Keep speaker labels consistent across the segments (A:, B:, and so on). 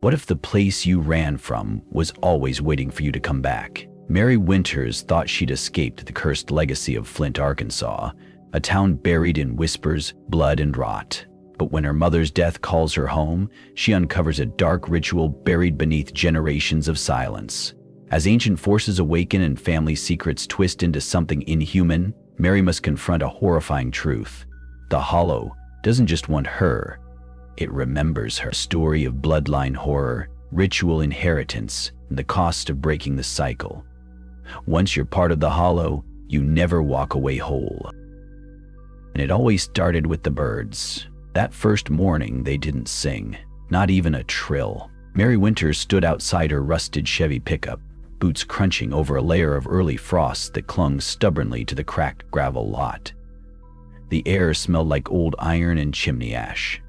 A: What if the place you ran from was always waiting for you to come back? Mary Winters thought she'd escaped the cursed legacy of Flint, Arkansas, a town buried in whispers, blood, and rot. But when her mother's death calls her home, she uncovers a dark ritual buried beneath generations of silence. As ancient forces awaken and family secrets twist into something inhuman, Mary must confront a horrifying truth. The Hollow doesn't just want her, it remembers her. Story of bloodline horror, ritual inheritance, and the cost of breaking the cycle. Once you're part of the Hollow, you never walk away whole. And it always started with the birds. That first morning, they didn't sing, not even a trill. Mary Winters stood outside her rusted Chevy pickup, boots crunching over a layer of early frost that clung stubbornly to the cracked gravel lot. The air smelled like old iron and chimney ash.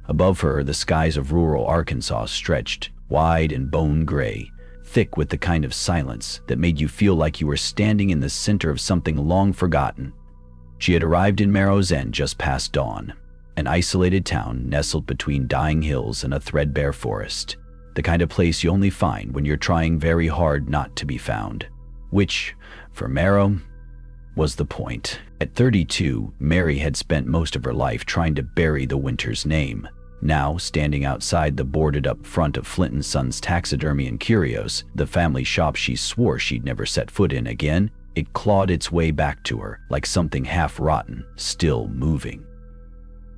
A: Above her, the skies of rural Arkansas stretched, wide and bone gray, thick with the kind of silence that made you feel like you were standing in the center of something long forgotten. She had arrived in Marrow's End just past dawn, an isolated town nestled between dying hills and a threadbare forest, the kind of place you only find when you're trying very hard not to be found. Which, for Marrow, was the point. At 32, Mary had spent most of her life trying to bury the Winters name. Now, standing outside the boarded-up front of Flint & Sons Taxidermy and Curios, the family shop she swore she'd never set foot in again, it clawed its way back to her, like something half-rotten, still moving.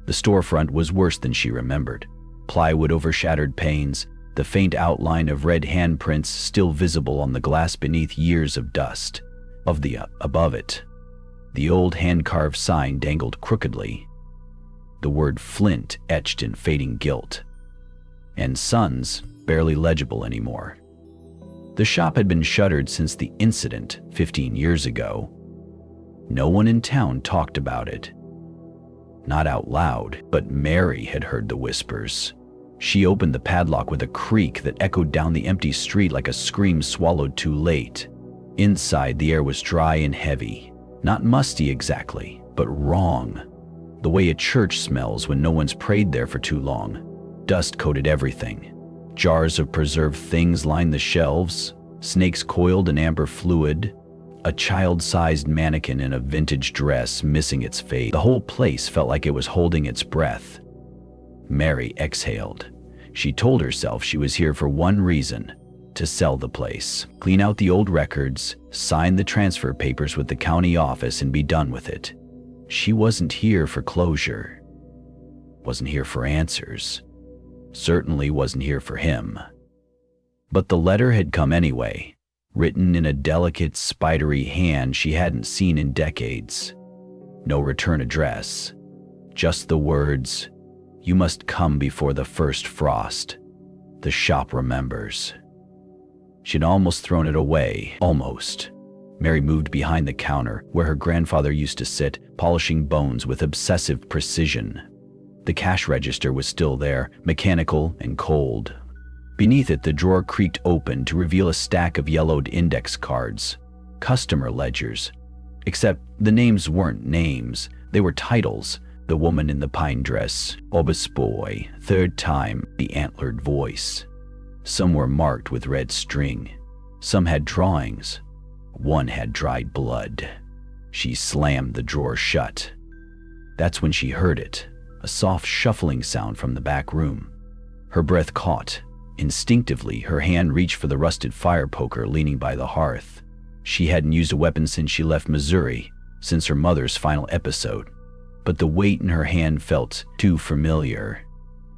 A: The storefront was worse than she remembered. Plywood over shattered panes, the faint outline of red handprints still visible on the glass beneath years of dust. Above it, the old hand-carved sign dangled crookedly, the word Flint etched in fading gilt, and Sons barely legible anymore. The shop had been shuttered since the incident 15 years ago. No one in town talked about it. Not out loud, but Mary had heard the whispers. She opened the padlock with a creak that echoed down the empty street like a scream swallowed too late. Inside, the air was dry and heavy. Not musty exactly, but wrong. The way a church smells when no one's prayed there for too long. Dust coated everything. Jars of preserved things lined the shelves, snakes coiled in amber fluid, a child-sized mannequin in a vintage dress missing its face. The whole place felt like it was holding its breath. Mary exhaled. She told herself she was here for one reason: to sell the place, clean out the old records, sign the transfer papers with the county office, and be done with it. She wasn't here for closure. Wasn't here for answers. Certainly wasn't here for him. But the letter had come anyway, written in a delicate, spidery hand she hadn't seen in decades. No return address. Just the words, "You must come before the first frost. The shop remembers." She'd almost thrown it away. Almost. Mary moved behind the counter where her grandfather used to sit, polishing bones with obsessive precision. The cash register was still there, mechanical and cold. Beneath it, the drawer creaked open to reveal a stack of yellowed index cards, customer ledgers. Except the names weren't names, they were titles. The woman in the pine dress, Obus boy, third time, the antlered voice. Some were marked with red string. Some had drawings. One had dried blood. She slammed the drawer shut. That's when she heard it, a soft shuffling sound from the back room. Her breath caught. Instinctively, her hand reached for the rusted fire poker leaning by the hearth. She hadn't used a weapon since she left Missouri, since her mother's final episode. But the weight in her hand felt too familiar.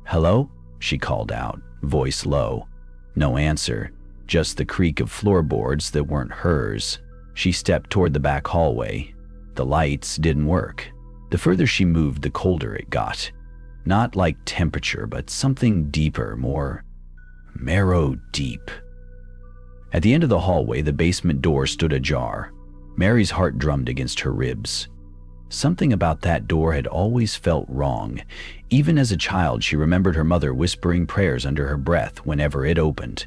A: "Hello?" she called out, voice low. No answer, just the creak of floorboards that weren't hers. She stepped toward the back hallway. The lights didn't work. The further she moved, the colder it got. Not like temperature, but something deeper, more marrow deep. At the end of the hallway, the basement door stood ajar. Mary's heart drummed against her ribs. Something about that door had always felt wrong. Even as a child, she remembered her mother whispering prayers under her breath whenever it opened.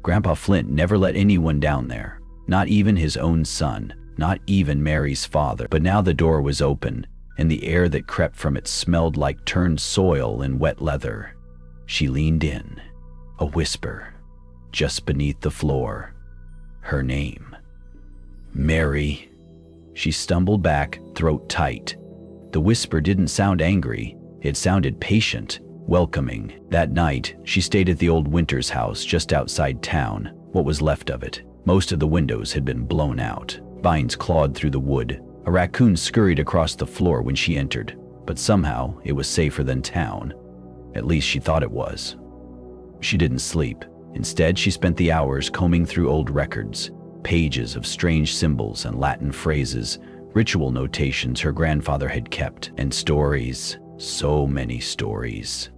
A: Grandpa Flint never let anyone down there, not even his own son, not even Mary's father. But now the door was open, and the air that crept from it smelled like turned soil and wet leather. She leaned in. A whisper, just beneath the floor. Her name. Mary. She stumbled back, throat tight. The whisper didn't sound angry. It sounded patient, welcoming. That night, she stayed at the old Winters house just outside town, what was left of it. Most of the windows had been blown out. Vines clawed through the wood. A raccoon scurried across the floor when she entered, but somehow it was safer than town. At least she thought it was. She didn't sleep. Instead, she spent the hours combing through old records, pages of strange symbols and Latin phrases, ritual notations her grandfather had kept, and stories, so many stories.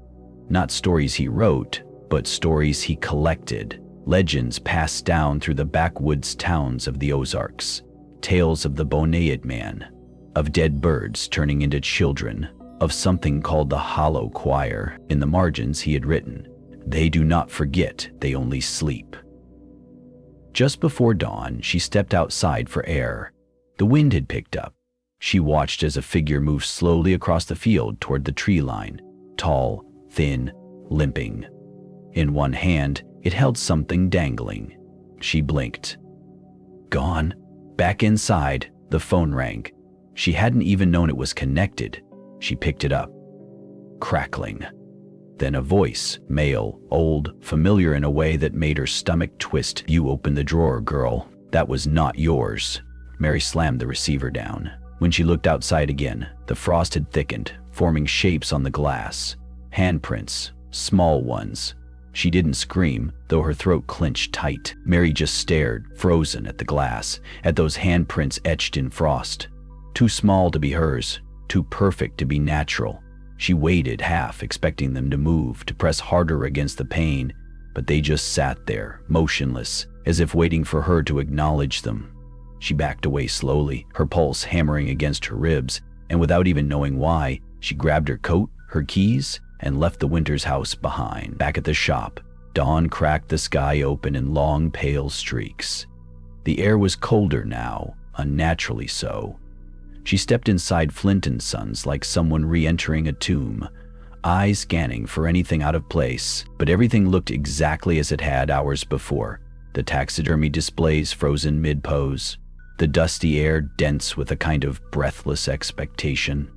A: Not stories he wrote, but stories he collected, legends passed down through the backwoods towns of the Ozarks, tales of the Boneyed Man, of dead birds turning into children, of something called the Hollow Choir. In the margins he had written, "They do not forget, they only sleep." Just before dawn, she stepped outside for air. The wind had picked up. She watched as a figure moved slowly across the field toward the tree line, tall, thin, limping. In one hand, it held something dangling. She blinked. Gone. Back inside, the phone rang. She hadn't even known it was connected. She picked it up. Crackling. Then a voice, male, old, familiar in a way that made her stomach twist. "You opened the drawer, girl. That was not yours." Mary slammed the receiver down. When she looked outside again, the frost had thickened, forming shapes on the glass. Handprints, small ones. She didn't scream, though her throat clenched tight. Mary just stared, frozen, at the glass, at those handprints etched in frost. Too small to be hers, too perfect to be natural. She waited, half expecting them to move, to press harder against the pain, but they just sat there, motionless, as if waiting for her to acknowledge them. She backed away slowly, her pulse hammering against her ribs, and without even knowing why, she grabbed her coat, her keys, and left the Winters house behind. Back at the shop, dawn cracked the sky open in long, pale streaks. The air was colder now, unnaturally so. She stepped inside Flint & Sons like someone re-entering a tomb, eyes scanning for anything out of place, but everything looked exactly as it had hours before. The taxidermy displays frozen mid-pose, the dusty air dense with a kind of breathless expectation.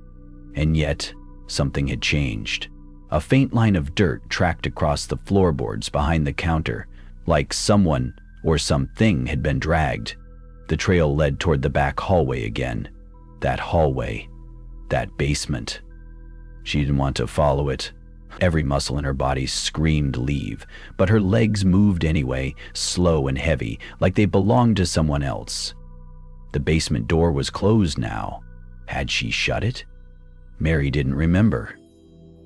A: And yet, something had changed. A faint line of dirt tracked across the floorboards behind the counter, like someone or something had been dragged. The trail led toward the back hallway again. That hallway, that basement. She didn't want to follow it. Every muscle in her body screamed leave, but her legs moved anyway, slow and heavy, like they belonged to someone else. The basement door was closed now. Had she shut it? Mary didn't remember.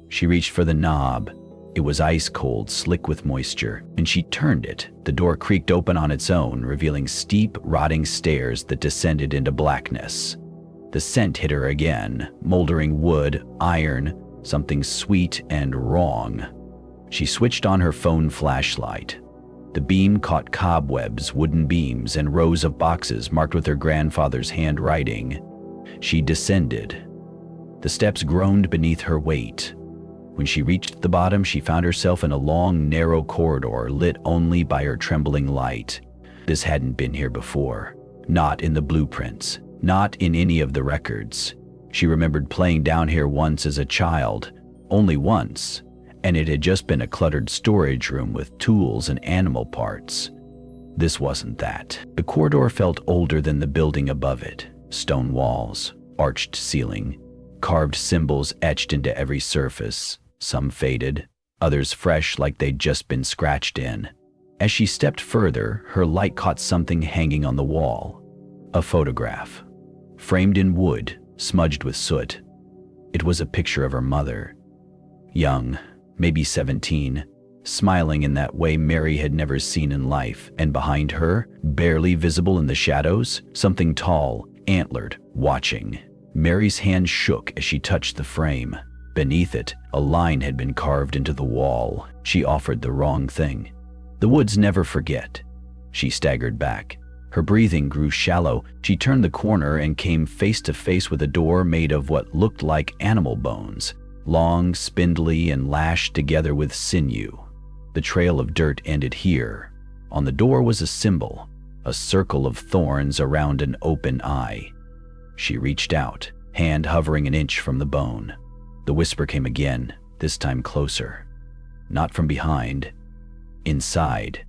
A: She reached for the knob. It was ice cold, slick with moisture, and she turned it. The door creaked open on its own, revealing steep, rotting stairs that descended into blackness. The scent hit her again, moldering wood, iron, something sweet and wrong. She switched on her phone flashlight. The beam caught cobwebs, wooden beams, and rows of boxes marked with her grandfather's handwriting. She descended. The steps groaned beneath her weight. When she reached the bottom, she found herself in a long, narrow corridor lit only by her trembling light. This hadn't been here before. Not in the blueprints. Not in any of the records. She remembered playing down here once as a child, only once, and it had just been a cluttered storage room with tools and animal parts. This wasn't that. The corridor felt older than the building above it. Stone walls, arched ceiling, carved symbols etched into every surface, some faded, others fresh like they'd just been scratched in. As she stepped further, her light caught something hanging on the wall. A photograph. Framed in wood, smudged with soot. It was a picture of her mother. Young, maybe 17, smiling in that way Mary had never seen in life, and behind her, barely visible in the shadows, something tall, antlered, watching. Mary's hand shook as she touched the frame. Beneath it, a line had been carved into the wall. She offered the wrong thing. The woods never forget. She staggered back. Her breathing grew shallow. She turned the corner and came face to face with a door made of what looked like animal bones, long, spindly, and lashed together with sinew. The trail of dirt ended here. On the door was a symbol, a circle of thorns around an open eye. She reached out, hand hovering an inch from the bone. The whisper came again, this time closer. Not from behind. Inside.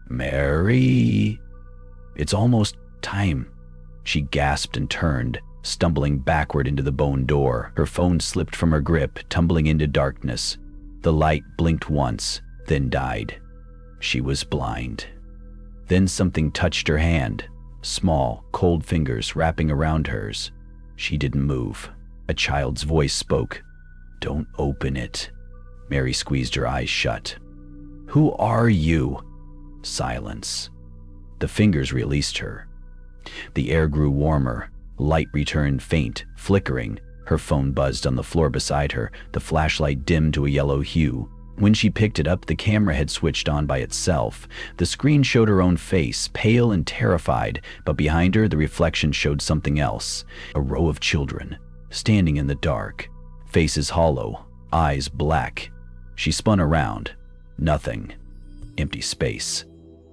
A: "Mary!" "It's almost time." She gasped and turned, stumbling backward into the bone door. Her phone slipped from her grip, tumbling into darkness. The light blinked once, then died. She was blind. Then something touched her hand, small, cold fingers wrapping around hers. She didn't move. A child's voice spoke. "Don't open it." Mary squeezed her eyes shut. "Who are you?" Silence. The fingers released her. The air grew warmer. Light returned faint, flickering. Her phone buzzed on the floor beside her, the flashlight dimmed to a yellow hue. When she picked it up, the camera had switched on by itself. The screen showed her own face, pale and terrified, but behind her the reflection showed something else. A row of children, standing in the dark, faces hollow, eyes black. She spun around. Nothing. Empty space.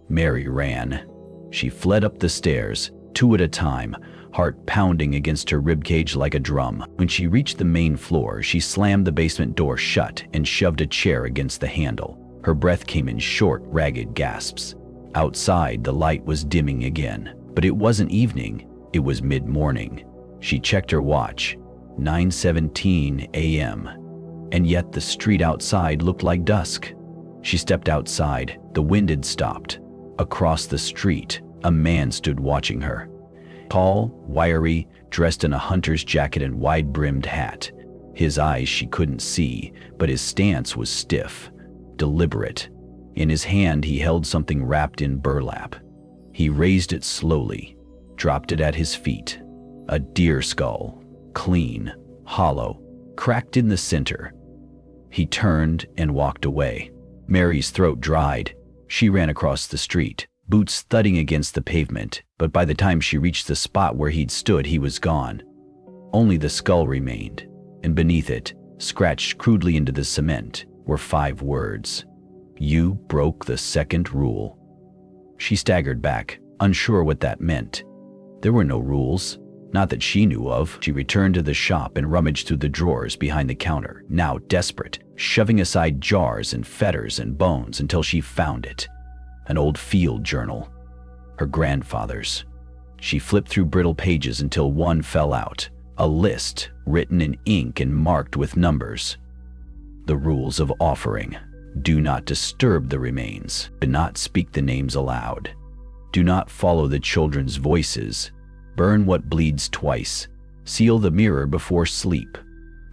A: Mary ran. She fled up the stairs, 2 at a time, heart pounding against her ribcage like a drum. When she reached the main floor, she slammed the basement door shut and shoved a chair against the handle. Her breath came in short, ragged gasps. Outside, the light was dimming again, but it wasn't evening, it was mid-morning. She checked her watch. 9:17 a.m. And yet the street outside looked like dusk. She stepped outside. The wind had stopped. Across the street, a man stood watching her. Tall, wiry, dressed in a hunter's jacket and wide-brimmed hat. His eyes she couldn't see, but his stance was stiff, deliberate. In his hand he held something wrapped in burlap. He raised it slowly, dropped it at his feet. A deer skull, clean, hollow, cracked in the center. He turned and walked away. Mary's throat dried. She ran across the street, boots thudding against the pavement, but by the time she reached the spot where he'd stood, he was gone. Only the skull remained, and beneath it, scratched crudely into the cement, were 5 words. "You broke the second rule." She staggered back, unsure what that meant. There were no rules, not that she knew of. She returned to the shop and rummaged through the drawers behind the counter, now desperate, shoving aside jars and fetters and bones until she found it. An old field journal. Her grandfather's. She flipped through brittle pages until one fell out. A list, written in ink and marked with numbers. The rules of offering. Do not disturb the remains. Do not speak the names aloud. Do not follow the children's voices. Burn what bleeds twice. Seal the mirror before sleep.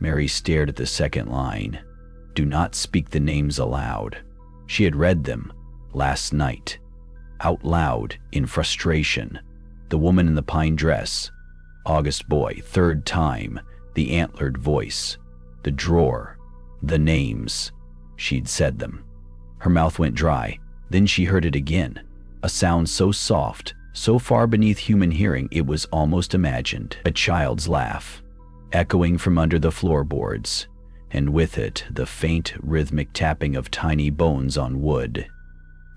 A: Mary stared at the second line. Do not speak the names aloud. She had read them last night, out loud, in frustration. The woman in the pine dress. August boy, 3rd time. The antlered voice. The drawer. The names. She'd said them. Her mouth went dry. Then she heard it again. A sound so soft, so far beneath human hearing it was almost imagined. A child's laugh, echoing from under the floorboards, and with it the faint, rhythmic tapping of tiny bones on wood.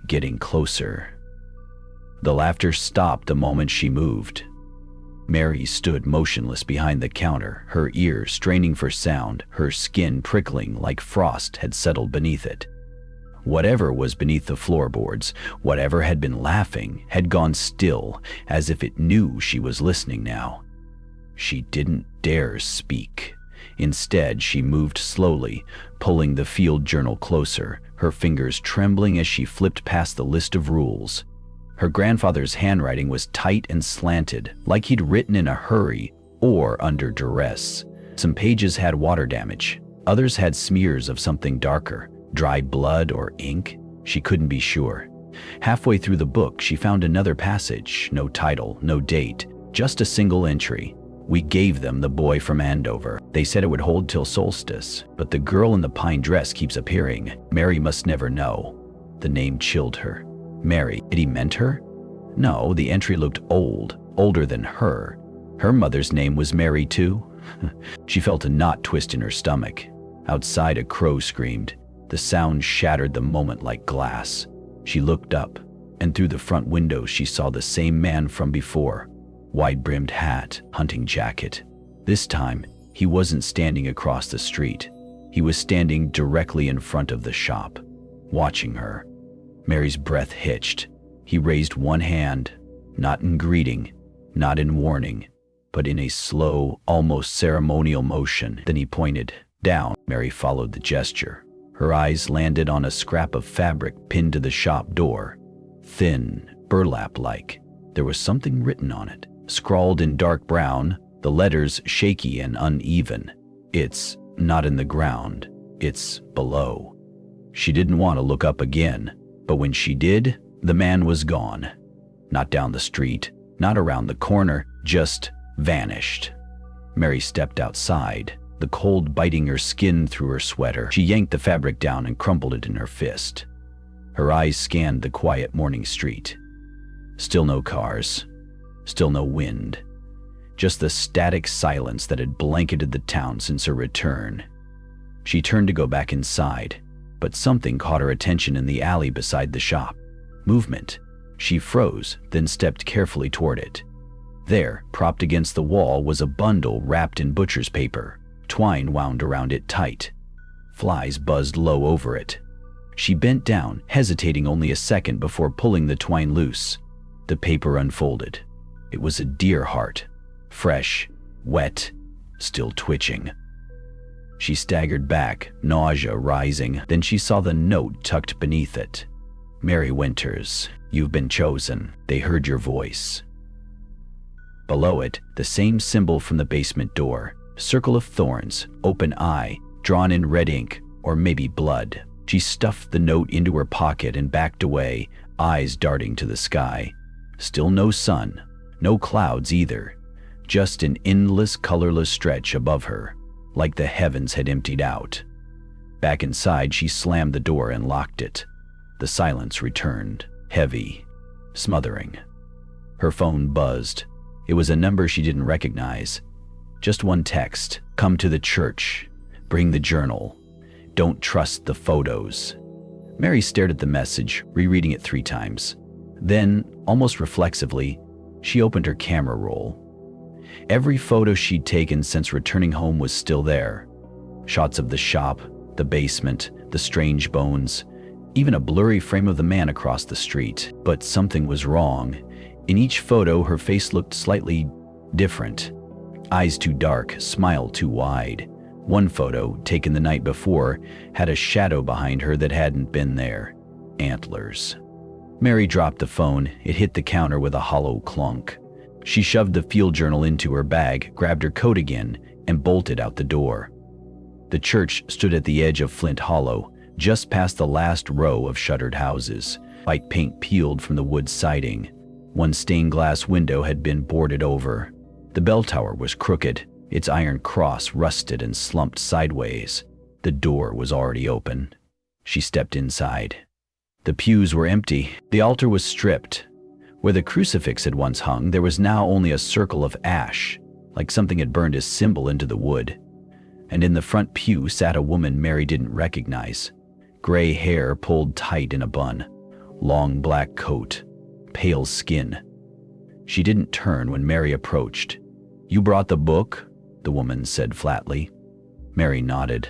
A: Getting closer. The laughter stopped the moment she moved. Mary stood motionless behind the counter, her ears straining for sound, her skin prickling like frost had settled beneath it. Whatever was beneath the floorboards, whatever had been laughing, had gone still, as if it knew she was listening now. She didn't dare speak. Instead, she moved slowly, pulling the field journal closer, her fingers trembling as she flipped past the list of rules. Her grandfather's handwriting was tight and slanted, like he'd written in a hurry or under duress. Some pages had water damage. Others had smears of something darker, dry blood or ink. She couldn't be sure. Halfway through the book, she found another passage, no title, no date, just a single entry. We gave them the boy from Andover. They said it would hold till solstice, but the girl in the pine dress keeps appearing. Mary must never know. The name chilled her. Mary, had he meant her? No, the entry looked old, older than her. Her mother's name was Mary too. She felt a knot twist in her stomach. Outside, a crow screamed. The sound shattered the moment like glass. She looked up, and through the front window she saw the same man from before. Wide-brimmed hat, hunting jacket. This time, he wasn't standing across the street. He was standing directly in front of the shop, watching her. Mary's breath hitched. He raised one hand, not in greeting, not in warning, but in a slow, almost ceremonial motion. Then he pointed down. Mary followed the gesture. Her eyes landed on a scrap of fabric pinned to the shop door. Thin, burlap-like. There was something written on it, scrawled in dark brown, the letters shaky and uneven. It's not in the ground, it's below. She didn't want to look up again, but when she did, the man was gone. Not down the street, not around the corner, just vanished. Mary stepped outside, the cold biting her skin through her sweater. She yanked the fabric down and crumpled it in her fist. Her eyes scanned the quiet morning street. Still no cars, still no wind. Just the static silence that had blanketed the town since her return. She turned to go back inside, but something caught her attention in the alley beside the shop. Movement. She froze, then stepped carefully toward it. There, propped against the wall, was a bundle wrapped in butcher's paper. Twine wound around it tight. Flies buzzed low over it. She bent down, hesitating only a second before pulling the twine loose. The paper unfolded. It was a deer heart. Fresh, wet, still twitching. She staggered back, nausea rising. Then she saw the note tucked beneath it. Mary Winters, you've been chosen. They heard your voice. Below it, the same symbol from the basement door. Circle of thorns, open eye, drawn in red ink, or maybe blood. She stuffed the note into her pocket and backed away, eyes darting to the sky. Still no sun, no clouds either. Just an endless, colorless stretch above her, like the heavens had emptied out. Back inside, she slammed the door and locked it. The silence returned, heavy, smothering. Her phone buzzed. It was a number she didn't recognize. Just one text. Come to the church. Bring the journal. Don't trust the photos. Mary stared at the message, rereading it 3 times. Then, almost reflexively, she opened her camera roll. Every photo she'd taken since returning home was still there. Shots of the shop, the basement, the strange bones, even a blurry frame of the man across the street. But something was wrong. In each photo, her face looked slightly different. Eyes too dark, smile too wide. One photo, taken the night before, had a shadow behind her that hadn't been there. Antlers. Mary dropped the phone. It hit the counter with a hollow clunk. She shoved the field journal into her bag, grabbed her coat again, and bolted out the door. The church stood at the edge of Flint Hollow, just past the last row of shuttered houses. White paint peeled from the wood siding. One stained glass window had been boarded over. The bell tower was crooked, its iron cross rusted and slumped sideways. The door was already open. She stepped inside. The pews were empty. The altar was stripped. Where the crucifix had once hung, there was now only a circle of ash, like something had burned a symbol into the wood. And in the front pew sat a woman Mary didn't recognize. Gray hair pulled tight in a bun, long black coat, pale skin. She didn't turn when Mary approached. "You brought the book?" the woman said flatly. Mary nodded.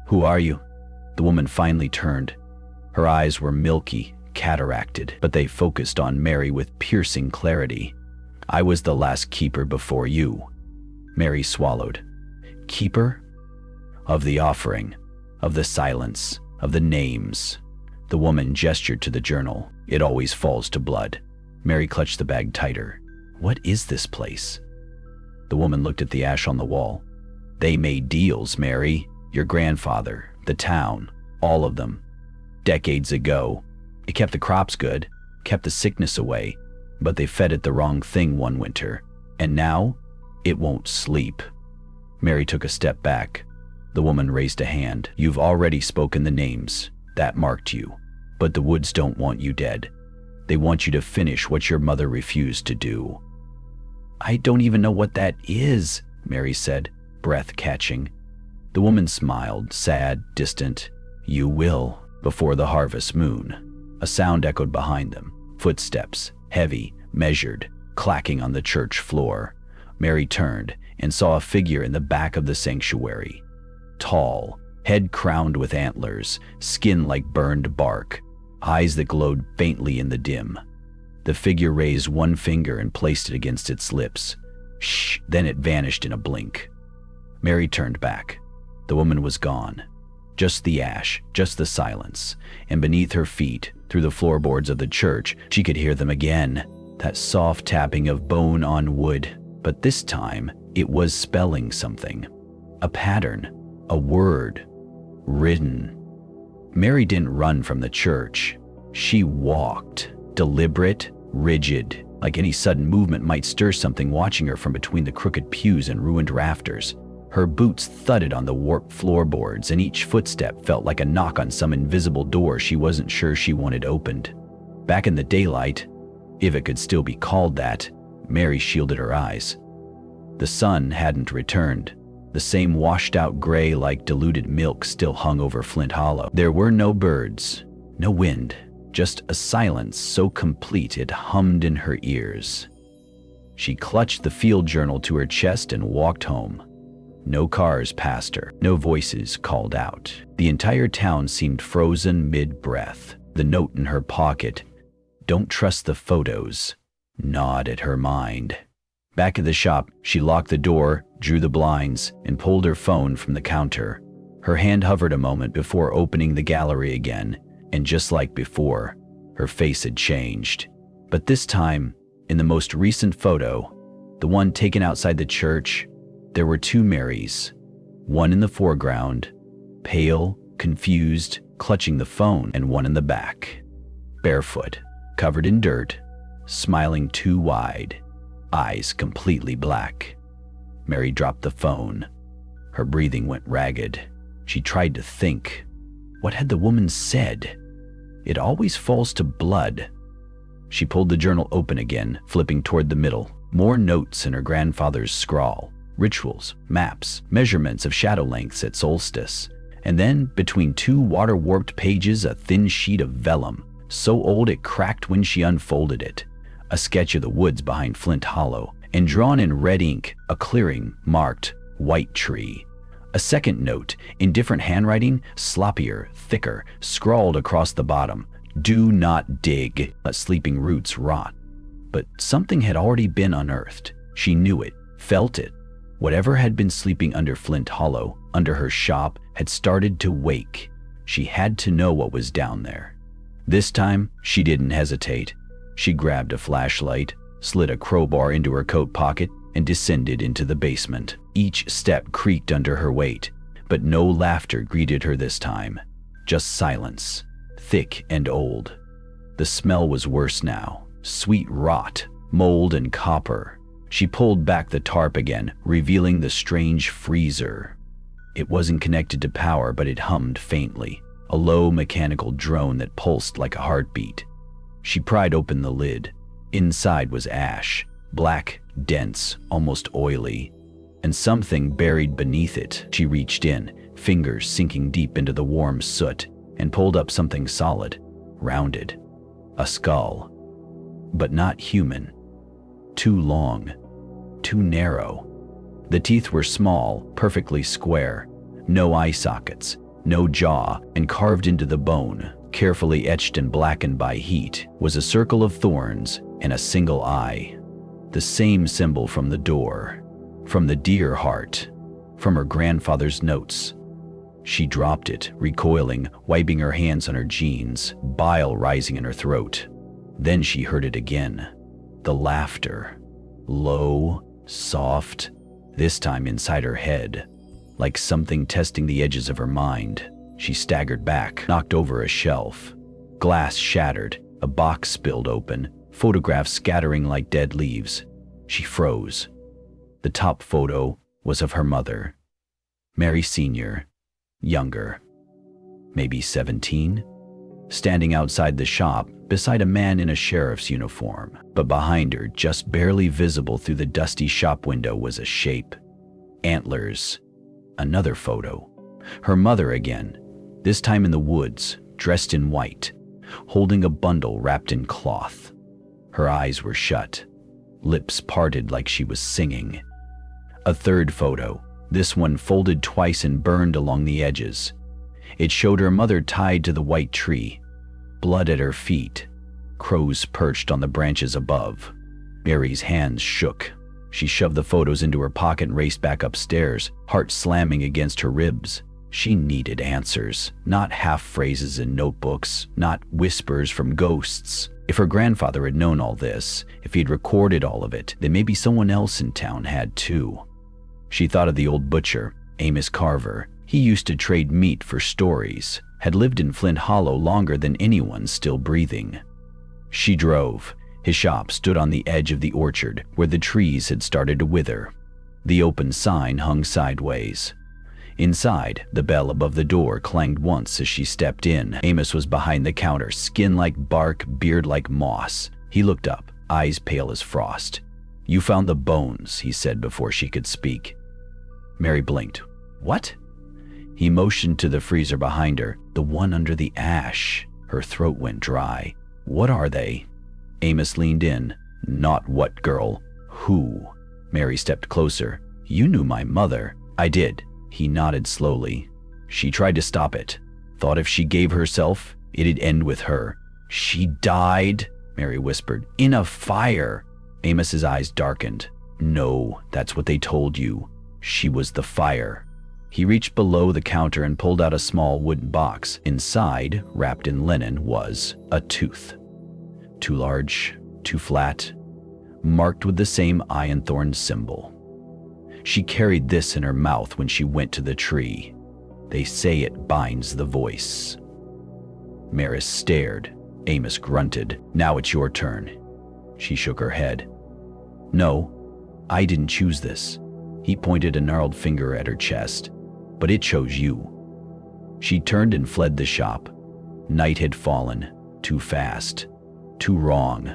A: "Who are you?" The woman finally turned. Her eyes were milky, cataracted, but they focused on Mary with piercing clarity. "I was the last keeper before you." Mary swallowed. "Keeper?" "Of the offering, of the silence, of the names." The woman gestured to the journal. "It always falls to blood." Mary clutched the bag tighter. "What is this place?" The woman looked at the ash on the wall. "They made deals, Mary. Your grandfather, the town, all of them. Decades ago. It kept the crops good, kept the sickness away, but they fed it the wrong thing one winter. And now, it won't sleep." Mary took a step back. The woman raised a hand. "You've already spoken the names. That marked you. But the woods don't want you dead. They want you to finish what your mother refused to do." "I don't even know what that is," Mary said, breath catching. The woman smiled, sad, distant. "You will, before the harvest moon." A sound echoed behind them. Footsteps, heavy, measured, clacking on the church floor. Mary turned and saw a figure in the back of the sanctuary. Tall, head crowned with antlers, skin like burned bark, eyes that glowed faintly in the dim. The figure raised one finger and placed it against its lips. Shh, then it vanished in a blink. Mary turned back. The woman was gone. Just the ash, just the silence, and beneath her feet, through the floorboards of the church, she could hear them again, that soft tapping of bone on wood, but this time it was spelling something. A pattern, a word, written. Mary didn't run from the church. She walked, deliberate, rigid, like any sudden movement might stir something watching her from between the crooked pews and ruined rafters. Her boots thudded on the warped floorboards, and each footstep felt like a knock on some invisible door she wasn't sure she wanted opened. Back in the daylight, if it could still be called that, Mary shielded her eyes. The sun hadn't returned. The same washed-out gray like diluted milk still hung over Flint Hollow. There were no birds, no wind, just a silence so complete it hummed in her ears. She clutched the field journal to her chest and walked home. No cars passed her, no voices called out. The entire town seemed frozen mid-breath. The note in her pocket, "Don't trust the photos," gnawed at her mind. Back at the shop, she locked the door, drew the blinds, and pulled her phone from the counter. Her hand hovered a moment before opening the gallery again, and just like before, her face had changed. But this time, in the most recent photo, the one taken outside the church, there were two Marys, one in the foreground, pale, confused, clutching the phone, and one in the back, barefoot, covered in dirt, smiling too wide, eyes completely black. Mary dropped the phone. Her breathing went ragged. She tried to think. What had the woman said? It always falls to blood. She pulled the journal open again, flipping toward the middle. More notes in her grandfather's scrawl. Rituals, maps, measurements of shadow lengths at solstice. And then, between two water-warped pages, a thin sheet of vellum, so old it cracked when she unfolded it. A sketch of the woods behind Flint Hollow, and drawn in red ink, a clearing marked White Tree. A second note, in different handwriting, sloppier, thicker, scrawled across the bottom, "Do not dig, let sleeping roots rot." But something had already been unearthed. She knew it, felt it. Whatever had been sleeping under Flint Hollow, under her shop, had started to wake. She had to know what was down there. This time, she didn't hesitate. She grabbed a flashlight, slid a crowbar into her coat pocket, and descended into the basement. Each step creaked under her weight, but no laughter greeted her this time. Just silence, thick and old. The smell was worse now, sweet rot, mold and copper. She pulled back the tarp again, revealing the strange freezer. It wasn't connected to power, but it hummed faintly, a low mechanical drone that pulsed like a heartbeat. She pried open the lid. Inside was ash, black, dense, almost oily, and something buried beneath it. She reached in, fingers sinking deep into the warm soot, and pulled up something solid, rounded. A skull. But not human. Too long, too narrow. The teeth were small, perfectly square, no eye sockets, no jaw, and carved into the bone, carefully etched and blackened by heat, was a circle of thorns and a single eye. The same symbol from the door, from the deer heart, from her grandfather's notes. She dropped it, recoiling, wiping her hands on her jeans, bile rising in her throat. Then she heard it again. The laughter, low, soft, this time inside her head, like something testing the edges of her mind. She staggered back, knocked over a shelf. Glass shattered, a box spilled open, photographs scattering like dead leaves. She froze. The top photo was of her mother, Mary Sr., younger, maybe 17, standing outside the shop beside a man in a sheriff's uniform. But behind her, just barely visible through the dusty shop window, was a shape. Antlers. Another photo. Her mother again, this time in the woods, dressed in white, holding a bundle wrapped in cloth. Her eyes were shut, lips parted like she was singing. A third photo, this one folded twice and burned along the edges. It showed her mother tied to the white tree, blood at her feet, crows perched on the branches above. Mary's hands shook. She shoved the photos into her pocket and raced back upstairs, heart slamming against her ribs. She needed answers, not half phrases in notebooks, not whispers from ghosts. If her grandfather had known all this, if he'd recorded all of it, then maybe someone else in town had too. She thought of the old butcher, Amos Carver. He used to trade meat for stories, had lived in Flint Hollow longer than anyone still breathing. She drove. His shop stood on the edge of the orchard, where the trees had started to wither. The open sign hung sideways. Inside, the bell above the door clanged once as she stepped in. Amos was behind the counter, skin like bark, beard like moss. He looked up, eyes pale as frost. "You found the bones," he said before she could speak. Mary blinked. "What?" He motioned to the freezer behind her, the one under the ash. Her throat went dry. "What are they?" Amos leaned in. "Not what, girl. Who?" Mary stepped closer. "You knew my mother." "I did." He nodded slowly. She tried to stop it. Thought if she gave herself, it'd end with her. "She died," Mary whispered, "in a fire." Amos's eyes darkened. "No, that's what they told you. She was the fire." He reached below the counter and pulled out a small wooden box. Inside, wrapped in linen, was a tooth. Too large, too flat, marked with the same iron thorn symbol. She carried this in her mouth when she went to the tree. They say it binds the voice. Maris stared. Amos grunted. "Now it's your turn." She shook her head. "No, I didn't choose this." He pointed a gnarled finger at her chest. "But it chose you." She turned and fled the shop. Night had fallen, too fast, too wrong.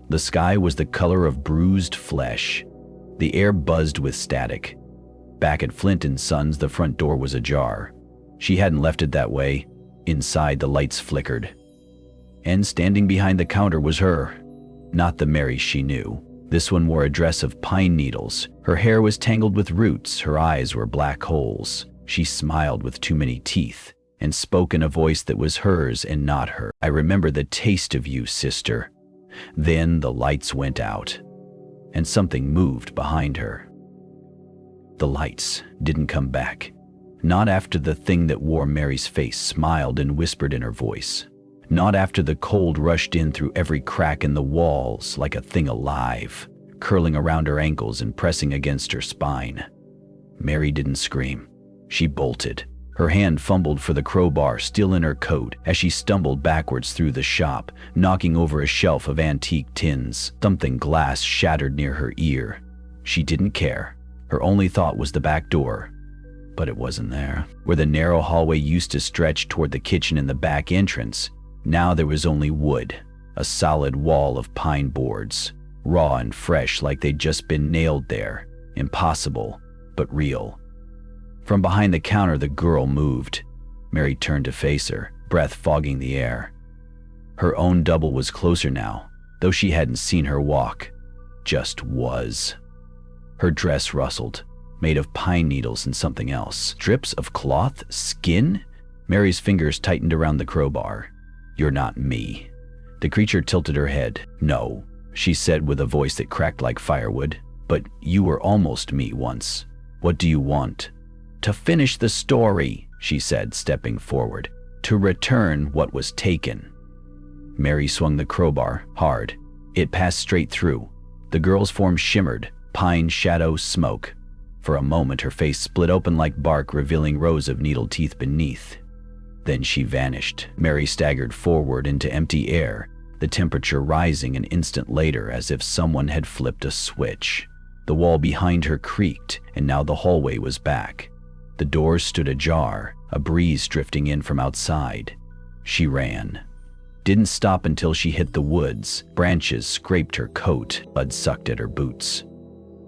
A: The sky was the color of bruised flesh. The air buzzed with static. Back at Flint & Sons, the front door was ajar. She hadn't left it that way. Inside, the lights flickered. And standing behind the counter was her. Not the Mary she knew. This one wore a dress of pine needles. Her hair was tangled with roots. Her eyes were black holes. She smiled with too many teeth and spoke in a voice that was hers and not her. "I remember the taste of you, sister." Then the lights went out, and something moved behind her. The lights didn't come back. Not after the thing that wore Mary's face smiled and whispered in her voice. Not after the cold rushed in through every crack in the walls like a thing alive, curling around her ankles and pressing against her spine. Mary didn't scream. She bolted. Her hand fumbled for the crowbar still in her coat as she stumbled backwards through the shop, knocking over a shelf of antique tins. Something glass shattered near her ear. She didn't care. Her only thought was the back door. But it wasn't there. Where the narrow hallway used to stretch toward the kitchen and the back entrance, now there was only wood, a solid wall of pine boards, raw and fresh like they'd just been nailed there. Impossible, but real. From behind the counter, the girl moved. Mary turned to face her, breath fogging the air. Her own double was closer now, though she hadn't seen her walk. Just was. Her dress rustled, made of pine needles and something else. Strips of cloth? Skin? Mary's fingers tightened around the crowbar. "You're not me." The creature tilted her head. "No," she said with a voice that cracked like firewood. "But you were almost me once. What do you want?" "To finish the story," she said, stepping forward. "To return what was taken." Mary swung the crowbar hard. It passed straight through. The girl's form shimmered, pine shadow smoke. For a moment her face split open like bark, revealing rows of needle teeth beneath. Then she vanished. Mary staggered forward into empty air, the temperature rising an instant later as if someone had flipped a switch. The wall behind her creaked, and now the hallway was back. The doors stood ajar, a breeze drifting in from outside. She ran. Didn't stop until she hit the woods. Branches scraped her coat, blood sucked at her boots.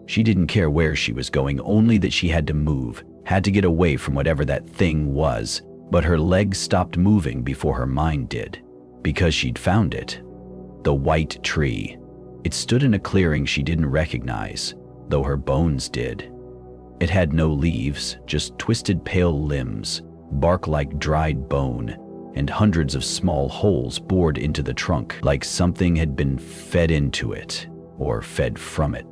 A: She didn't care where she was going, only that she had to move, had to get away from whatever that thing was. But her legs stopped moving before her mind did, because she'd found it. The white tree. It stood in a clearing she didn't recognize, though her bones did. It had no leaves, just twisted pale limbs, bark like dried bone, and hundreds of small holes bored into the trunk like something had been fed into it, or fed from it.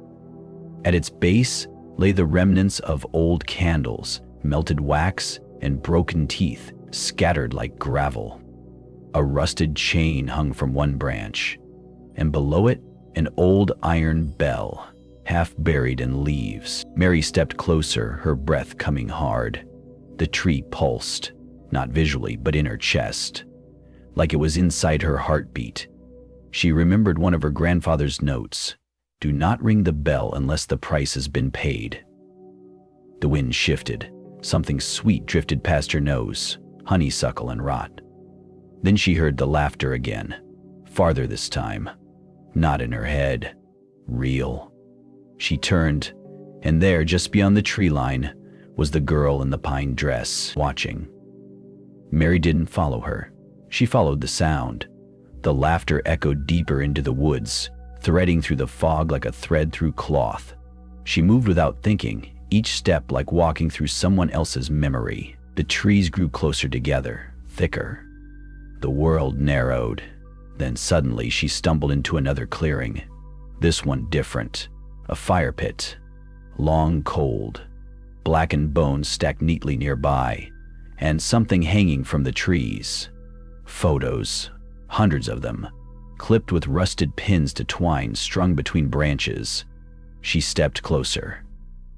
A: At its base lay the remnants of old candles, melted wax, and broken teeth scattered like gravel. A rusted chain hung from one branch, and below it, an old iron bell, half buried in leaves. Mary stepped closer, her breath coming hard. The tree pulsed, not visually, but in her chest, like it was inside her heartbeat. She remembered one of her grandfather's notes: "Do not ring the bell unless the price has been paid." The wind shifted. Something sweet drifted past her nose, honeysuckle and rot. Then she heard the laughter again, farther this time. Not in her head. Real. She turned, and there, just beyond the tree line, was the girl in the pine dress, watching. Mary didn't follow her. She followed the sound. The laughter echoed deeper into the woods, threading through the fog like a thread through cloth. She moved without thinking, each step like walking through someone else's memory. The trees grew closer together, thicker. The world narrowed. Then suddenly she stumbled into another clearing. This one different. A fire pit. Long, cold. Blackened bones stacked neatly nearby, and something hanging from the trees. Photos. Hundreds of them. Clipped with rusted pins to twine strung between branches. She stepped closer.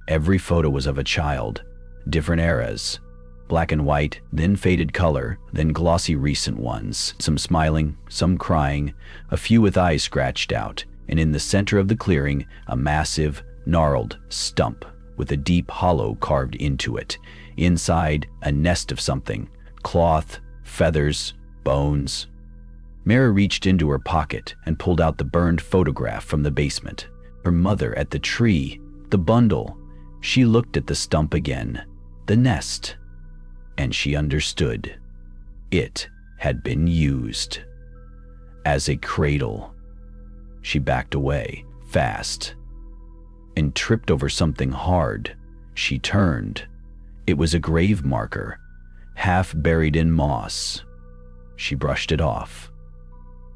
A: Every photo was of a child. Different eras. Black and white, then faded color, then glossy recent ones. Some smiling, some crying, a few with eyes scratched out, and in the center of the clearing, a massive, gnarled stump with a deep hollow carved into it. Inside, a nest of something. Cloth, feathers, bones. Mary reached into her pocket and pulled out the burned photograph from the basement. Her mother at the tree, the bundle. She looked at the stump again, the nest. And she understood. It had been used as a cradle. She backed away, fast, and tripped over something hard. She turned. It was a grave marker, half buried in moss. She brushed it off.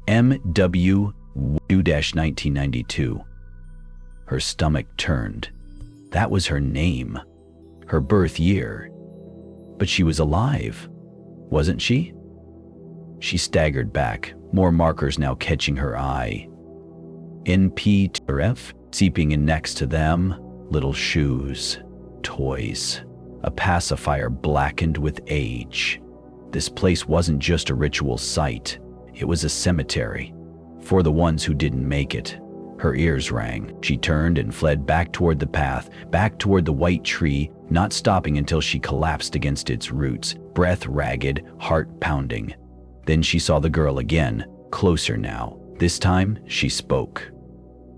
A: M.W. 1992. Her stomach turned. That was her name, her birth year. But she was alive, wasn't she? She staggered back, more markers now catching her eye. NP-F, seeping in next to them, little shoes, toys, a pacifier blackened with age. This place wasn't just a ritual site, it was a cemetery, for the ones who didn't make it. Her ears rang. She turned and fled back toward the path, back toward the white tree, not stopping until she collapsed against its roots, breath ragged, heart pounding. Then she saw the girl again, closer now. This time, she spoke.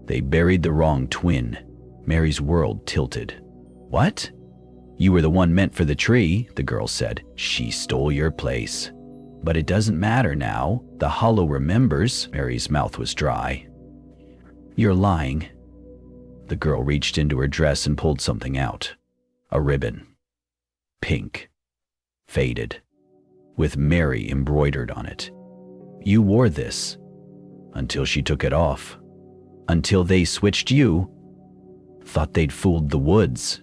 A: They buried the wrong twin. Mary's world tilted. What? You were the one meant for the tree, the girl said. She stole your place. But it doesn't matter now. The hollow remembers. Mary's mouth was dry. You're lying. The girl reached into her dress and pulled something out. A ribbon. Pink. Faded. With Mary embroidered on it. You wore this. Until she took it off. Until they switched you. Thought they'd fooled the woods.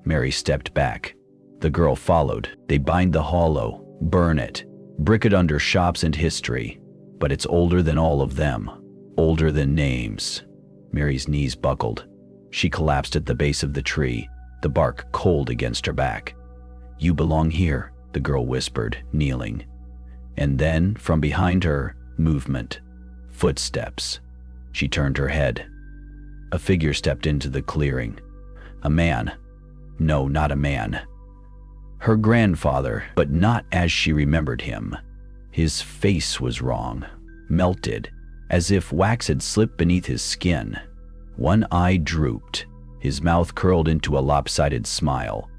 A: Mary stepped back. The girl followed. They bind the hollow, burn it, brick it under shops and history. But it's older than all of them. Older than names. Mary's knees buckled. She collapsed at the base of the tree, the bark cold against her back. You belong here, the girl whispered, kneeling. And then, from behind her, movement. Footsteps. She turned her head. A figure stepped into the clearing. A man. No, not a man. Her grandfather, but not as she remembered him. His face was wrong, melted, as if wax had slipped beneath his skin. One eye drooped, his mouth curled into a lopsided smile.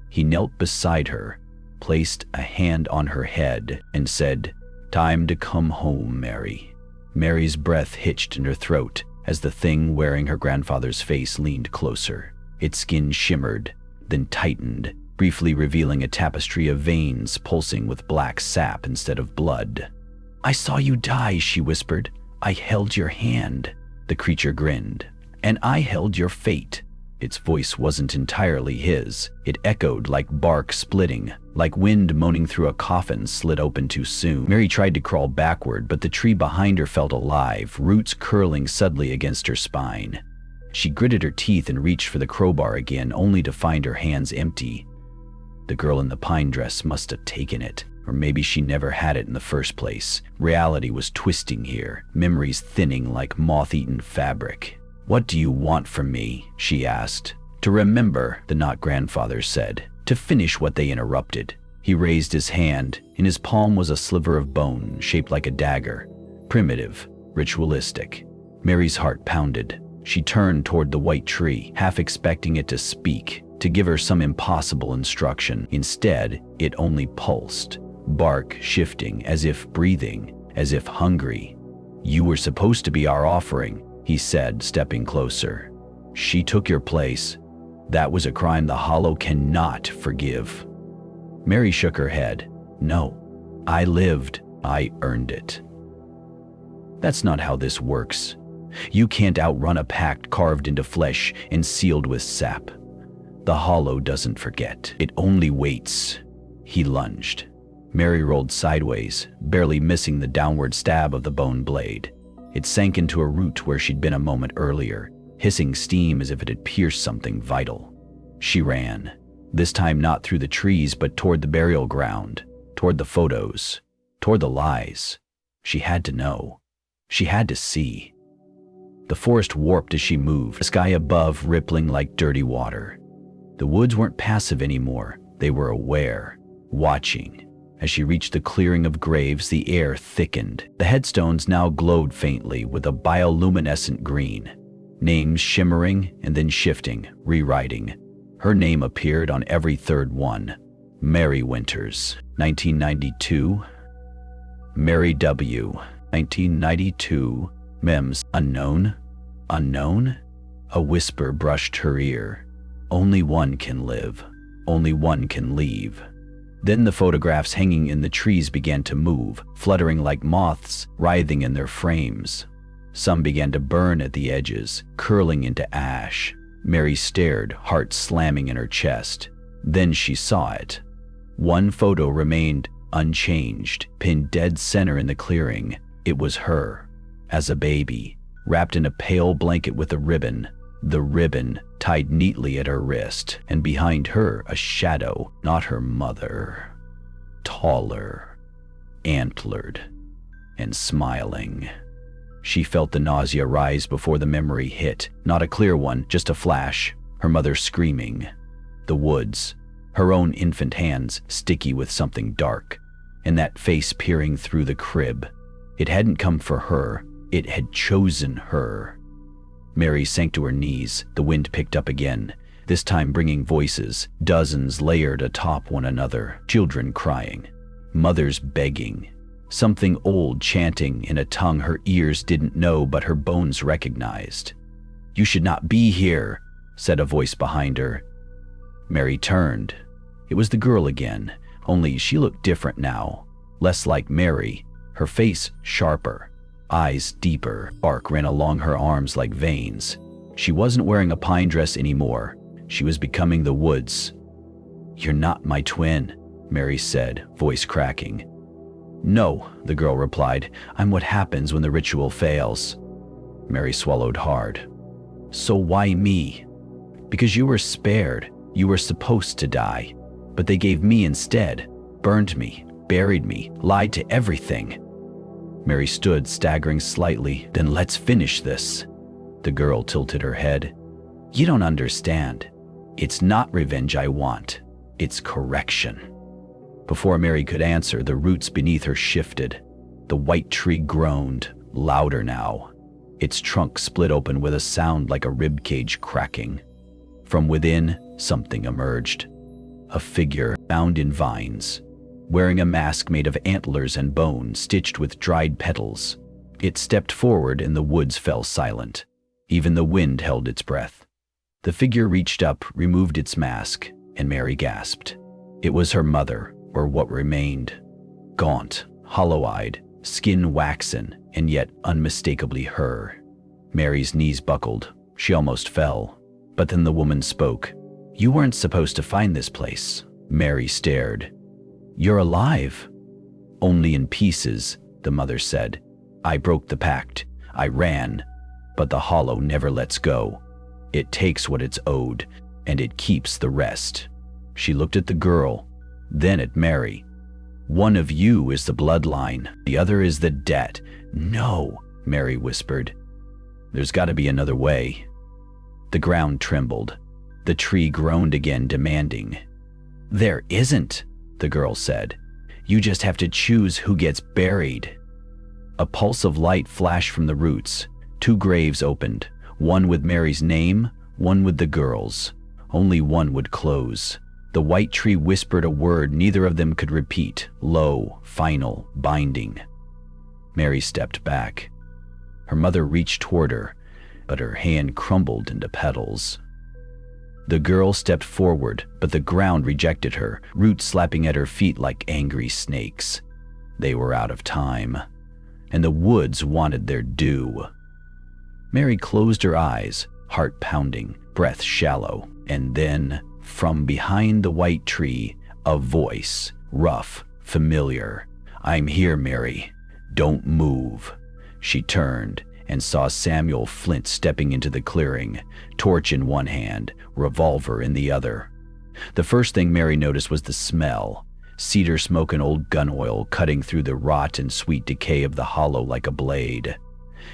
A: He knelt beside her, placed a hand on her head and said, "Time to come home, Mary." Mary's breath hitched in her throat as the thing wearing her grandfather's face leaned closer. Its skin shimmered, then tightened, briefly revealing a tapestry of veins pulsing with black sap instead of blood. "I saw you die," she whispered. "I held your hand." The creature grinned. "And I held your fate." Its voice wasn't entirely his. It echoed like bark splitting, like wind moaning through a coffin slid open too soon. Mary tried to crawl backward, but the tree behind her felt alive, roots curling suddenly against her spine. She gritted her teeth and reached for the crowbar again, only to find her hands empty. The girl in the pine dress must have taken it, or maybe she never had it in the first place. Reality was twisting here, memories thinning like moth-eaten fabric. "What do you want from me?" she asked. "To remember," the not-grandfather said. "To finish what they interrupted." He raised his hand. In his palm was a sliver of bone, shaped like a dagger. Primitive, ritualistic. Mary's heart pounded. She turned toward the white tree, half expecting it to speak, to give her some impossible instruction. Instead, it only pulsed, bark shifting, as if breathing, as if hungry. "You were supposed to be our offering," he said, stepping closer. "She took your place. That was a crime the Hollow cannot forgive." Mary shook her head. "No, I lived. I earned it." "That's not how this works. You can't outrun a pact carved into flesh and sealed with sap. The Hollow doesn't forget. It only waits." He lunged. Mary rolled sideways, barely missing the downward stab of the bone blade. It sank into a root where she'd been a moment earlier, hissing steam as if it had pierced something vital. She ran, this time not through the trees but toward the burial ground, toward the photos, toward the lies. She had to know. She had to see. The forest warped as she moved, the sky above rippling like dirty water. The woods weren't passive anymore. They were aware, watching. As she reached the clearing of graves, the air thickened. The headstones now glowed faintly with a bioluminescent green. Names shimmering and then shifting, rewriting. Her name appeared on every third one. Mary Winters, 1992. Mary W., 1992. Mems, unknown? Unknown? A whisper brushed her ear. Only one can live. Only one can leave. Then the photographs hanging in the trees began to move, fluttering like moths, writhing in their frames. Some began to burn at the edges, curling into ash. Mary stared, heart slamming in her chest. Then she saw it. One photo remained unchanged, pinned dead center in the clearing. It was her, as a baby, wrapped in a pale blanket with a ribbon. The ribbon tied neatly at her wrist, and behind her a shadow, not her mother. Taller, antlered, and smiling. She felt the nausea rise before the memory hit, not a clear one, just a flash. Her mother screaming. The woods, her own infant hands sticky with something dark, and that face peering through the crib. It hadn't come for her, it had chosen her. Mary sank to her knees. The wind picked up again, this time bringing voices, dozens layered atop one another, children crying, mothers begging, something old chanting in a tongue her ears didn't know but her bones recognized. "You should not be here," said a voice behind her. Mary turned. It was the girl again, only she looked different now, less like Mary, her face sharper, eyes deeper. Bark ran along her arms like veins. She wasn't wearing a pine dress anymore. She was becoming the woods. "You're not my twin," Mary said, voice cracking. "No," the girl replied. "I'm what happens when the ritual fails." Mary swallowed hard. "So why me?" "Because you were spared. You were supposed to die. But they gave me instead. Burned me, buried me, lied to everything." Mary stood, staggering slightly. "Then let's finish this." The girl tilted her head. "You don't understand. It's not revenge I want. It's correction." Before Mary could answer, the roots beneath her shifted. The white tree groaned, louder now. Its trunk split open with a sound like a rib cage cracking. From within, something emerged. a figure bound in vines, wearing a mask made of antlers and bone stitched with dried petals. It stepped forward and the woods fell silent. Even the wind held its breath. The figure reached up, removed its mask, and Mary gasped. It was her mother, or what remained. Gaunt, hollow-eyed, skin waxen, and yet unmistakably her. Mary's knees buckled. She almost fell. But then the woman spoke. "You weren't supposed to find this place." Mary stared. "You're alive." "Only in pieces," the mother said. "I broke the pact. I ran. But the Hollow never lets go. It takes what it's owed, and it keeps the rest." She looked at the girl, then at Mary. "One of you is the bloodline, the other is the debt." "No," Mary whispered. "There's got to be another way." The ground trembled. The tree groaned again, demanding. "There isn't," the girl said. "You just have to choose who gets buried." A pulse of light flashed from the roots. 2 graves opened, one with Mary's name, one with the girl's. Only one would close. The white tree whispered a word neither of them could repeat, low, final, binding. Mary stepped back. Her mother reached toward her, but her hand crumbled into petals. The girl stepped forward, but the ground rejected her, roots slapping at her feet like angry snakes. They were out of time, and the woods wanted their due. Mary closed her eyes, heart pounding, breath shallow, and then, from behind the white tree, a voice, rough, familiar. "I'm here, Mary. Don't move." She turned and saw Samuel Flint stepping into the clearing, torch in one hand, revolver in the other. The first thing Mary noticed was the smell. Cedar smoke and old gun oil cutting through the rot and sweet decay of the hollow like a blade.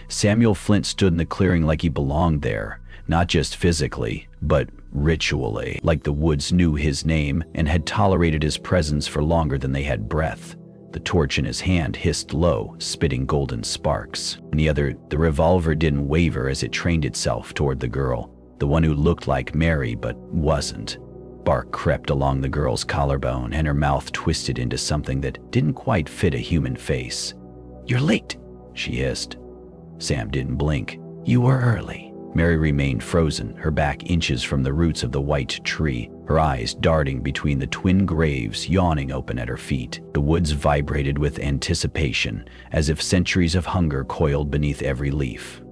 A: Samuel Flint stood in the clearing like he belonged there, not just physically, but ritually, like the woods knew his name and had tolerated his presence for longer than they had breath. The torch in his hand hissed low, spitting golden sparks. In the other, the revolver didn't waver as it trained itself toward the girl, the one who looked like Mary but wasn't. Bark crept along the girl's collarbone and her mouth twisted into something that didn't quite fit a human face. "You're late," she hissed. Sam didn't blink. "You were early." Mary remained frozen, her back inches from the roots of the white tree, her eyes darting between the twin graves yawning open at her feet. The woods vibrated with anticipation, as if centuries of hunger coiled beneath every leaf.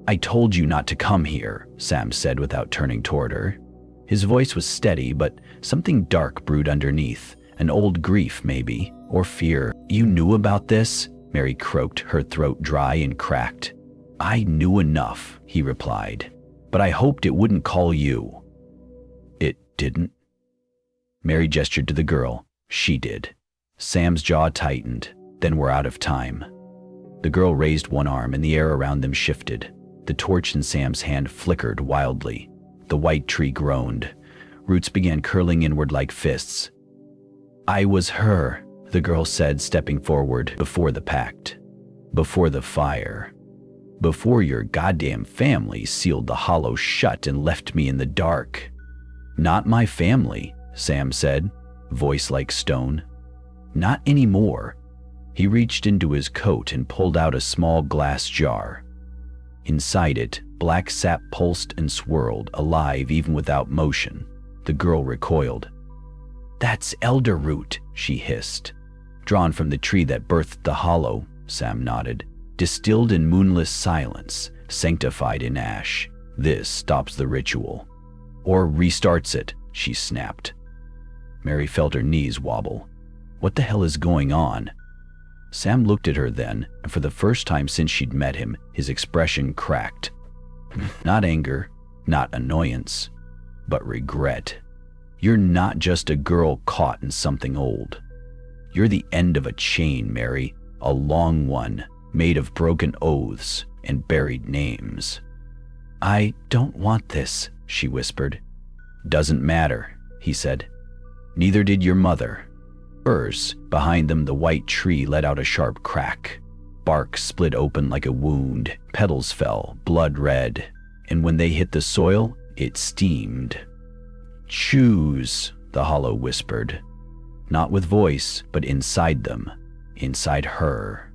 A: "I told you not to come here," Sam said without turning toward her. His voice was steady, but something dark brewed underneath, an old grief maybe, or fear. "You knew about this?" Mary croaked, her throat dry and cracked. "I knew enough," he replied, "but I hoped it wouldn't call you." "It didn't?" Mary gestured to the girl. "She did." Sam's jaw tightened. "Then we're out of time." The girl raised one arm and the air around them shifted. The torch in Sam's hand flickered wildly. The white tree groaned. Roots began curling inward like fists. "I was her," the girl said, stepping forward, "before the pact. Before the fire. Before your goddamn family sealed the hollow shut and left me in the dark." "Not my family," Sam said, voice like stone. "Not anymore." He reached into his coat and pulled out a small glass jar. Inside it, black sap pulsed and swirled, alive even without motion. The girl recoiled. "That's elder root," she hissed. "Drawn from the tree that birthed the hollow," Sam nodded. "Distilled in moonless silence, sanctified in ash. This stops the ritual. Or restarts it," she snapped. Mary felt her knees wobble. What the hell is going on? Sam looked at her then, and for the first time since she'd met him, his expression cracked. Not anger, not annoyance, but regret. "You're not just a girl caught in something old. You're the end of a chain, Mary, a long one, made of broken oaths and buried names." "I don't want this," she whispered. "Doesn't matter," he said. "Neither did your mother." Hers, behind them, the white tree let out a sharp crack. Bark split open like a wound, petals fell, blood red, and when they hit the soil, it steamed. "Choose," the hollow whispered. Not with voice, but inside them, inside her.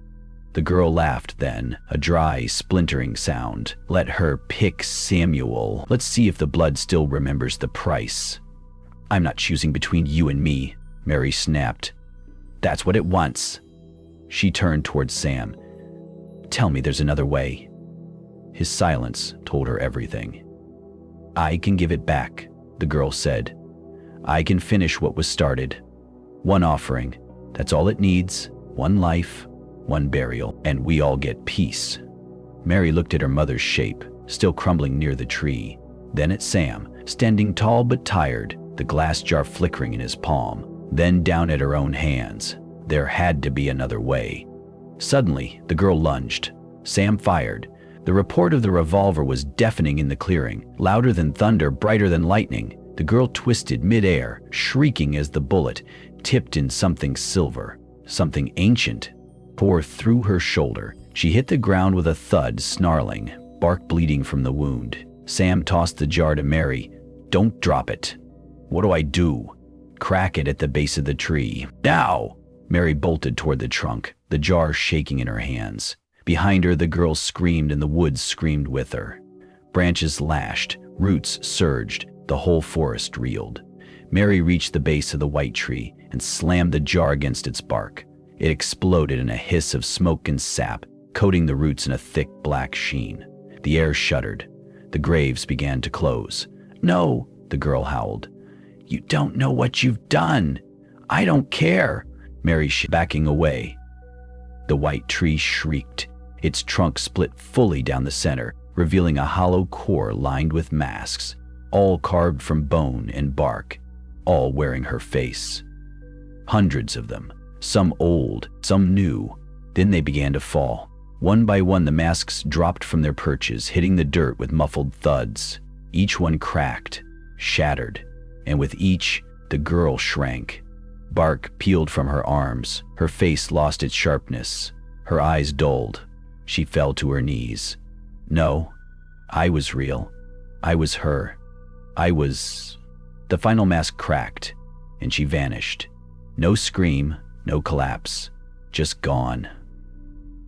A: The girl laughed then, a dry, splintering sound. Let her pick Samuel. Let's see if the blood still remembers the price. I'm not choosing between you and me, Mary snapped. That's what it wants. She turned towards Sam. Tell me there's another way. His silence told her everything. I can give it back, the girl said. I can finish what was started. One offering, that's all it needs. One life, one burial, and we all get peace. Mary looked at her mother's shape, still crumbling near the tree, then at Sam, standing tall but tired, the glass jar flickering in his palm, then down at her own hands. There had to be another way. Suddenly, the girl lunged. Sam fired. The report of the revolver was deafening in the clearing, louder than thunder, brighter than lightning. The girl twisted mid-air, shrieking as the bullet, tipped in something silver, something ancient, tore through her shoulder. She hit the ground with a thud, snarling, bark bleeding from the wound. Sam tossed the jar to Mary. Don't drop it. What do I do? Crack it at the base of the tree. Now! Mary bolted toward the trunk, the jar shaking in her hands. Behind her, the girl screamed and the woods screamed with her. Branches lashed, roots surged, the whole forest reeled. Mary reached the base of the white tree and slammed the jar against its bark. It exploded in a hiss of smoke and sap, coating the roots in a thick black sheen. The air shuddered. The graves began to close. No, the girl howled. You don't know what you've done. I don't care. Mary backing away. The white tree shrieked. Its trunk split fully down the center, revealing a hollow core lined with masks, all carved from bone and bark, all wearing her face. Hundreds of them, some old, some new. Then they began to fall. One by one, the masks dropped from their perches, hitting the dirt with muffled thuds. Each one cracked, shattered, and with each, the girl shrank. Bark peeled from her arms. Her face lost its sharpness. Her eyes dulled. She fell to her knees. No, I was real. I was her. The final mask cracked, and she vanished. No scream, no collapse, just gone.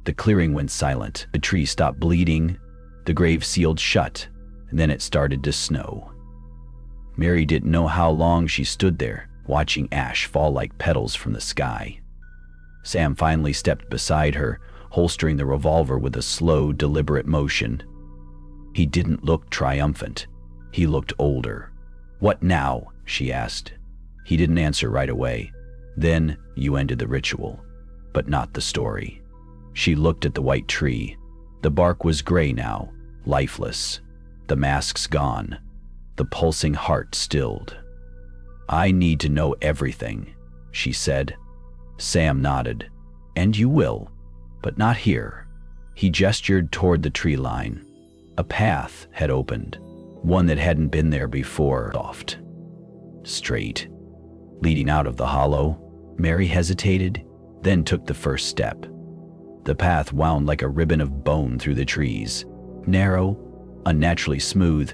A: The clearing went silent. The tree stopped bleeding. The grave sealed shut, and then it started to snow. Mary didn't know how long she stood there, watching ash fall like petals from the sky. Sam finally stepped beside her, holstering the revolver with a slow, deliberate motion. He didn't look triumphant. He looked older. What now? She asked. He didn't answer right away. Then you ended the ritual, but not the story. She looked at the white tree. The bark was gray now, lifeless. The masks gone. The pulsing heart stilled. I need to know everything, she said. Sam nodded. And you will, but not here. He gestured toward the tree line. A path had opened, one that hadn't been there before. Soft, straight, leading out of the hollow. Mary hesitated, then took the first step. The path wound like a ribbon of bone through the trees, narrow, unnaturally smooth,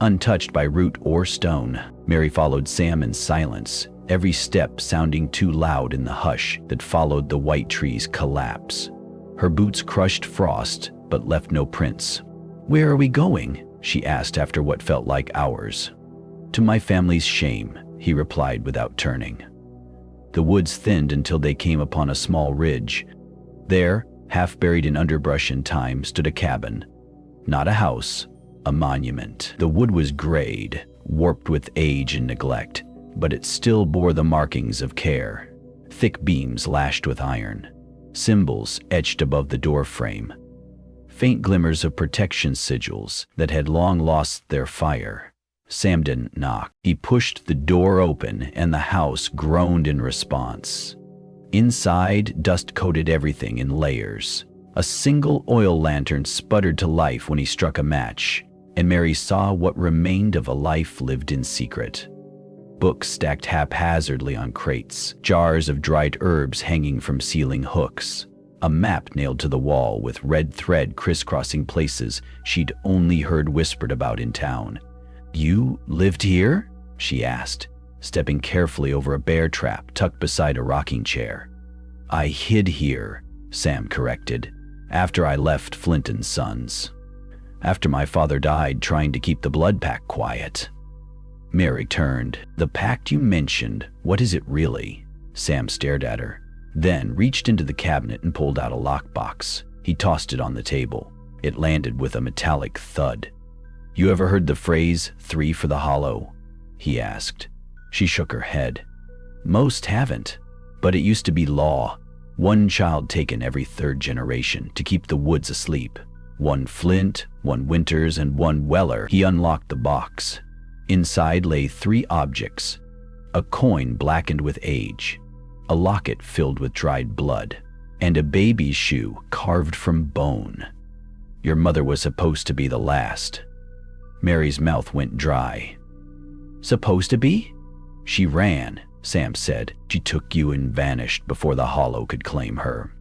A: untouched by root or stone. Mary followed Sam in silence, every step sounding too loud in the hush that followed the white tree's collapse. Her boots crushed frost, but left no prints. Where are we going? She asked after what felt like hours. To my family's shame, he replied without turning. The woods thinned until they came upon a small ridge. There, half buried in underbrush and thyme, stood a cabin. Not a house, a monument. The wood was grayed, warped with age and neglect, but it still bore the markings of care. Thick beams lashed with iron, symbols etched above the door frame, faint glimmers of protection sigils that had long lost their fire. Sam didn't knock. He pushed the door open and the house groaned in response. Inside, dust coated everything in layers. A single oil lantern sputtered to life when he struck a match, and Mary saw what remained of a life lived in secret. Books stacked haphazardly on crates, jars of dried herbs hanging from ceiling hooks, a map nailed to the wall with red thread crisscrossing places she'd only heard whispered about in town. You lived here? She asked. stepping carefully over a bear trap tucked beside a rocking chair. "I hid here," Sam corrected, "after I left Flint and Sons. After my father died trying to keep the blood pact quiet." Mary turned. "The pact you mentioned, what is it really?" Sam stared at her, then reached into the cabinet and pulled out a lockbox. He tossed it on the table. It landed with a metallic thud. "You ever heard the phrase, 3 for the hollow?" he asked. She shook her head. "Most haven't, but it used to be law. One child taken every 3rd generation to keep the woods asleep. 1 Flint, 1 Winters, and 1 Weller." He unlocked the box. Inside lay 3 objects: a coin blackened with age, a locket filled with dried blood, and a baby's shoe carved from bone. "Your mother was supposed to be the last." Mary's mouth went dry. "Supposed to be?" "She ran," Sam said. "She took you and vanished before the Hollow could claim her.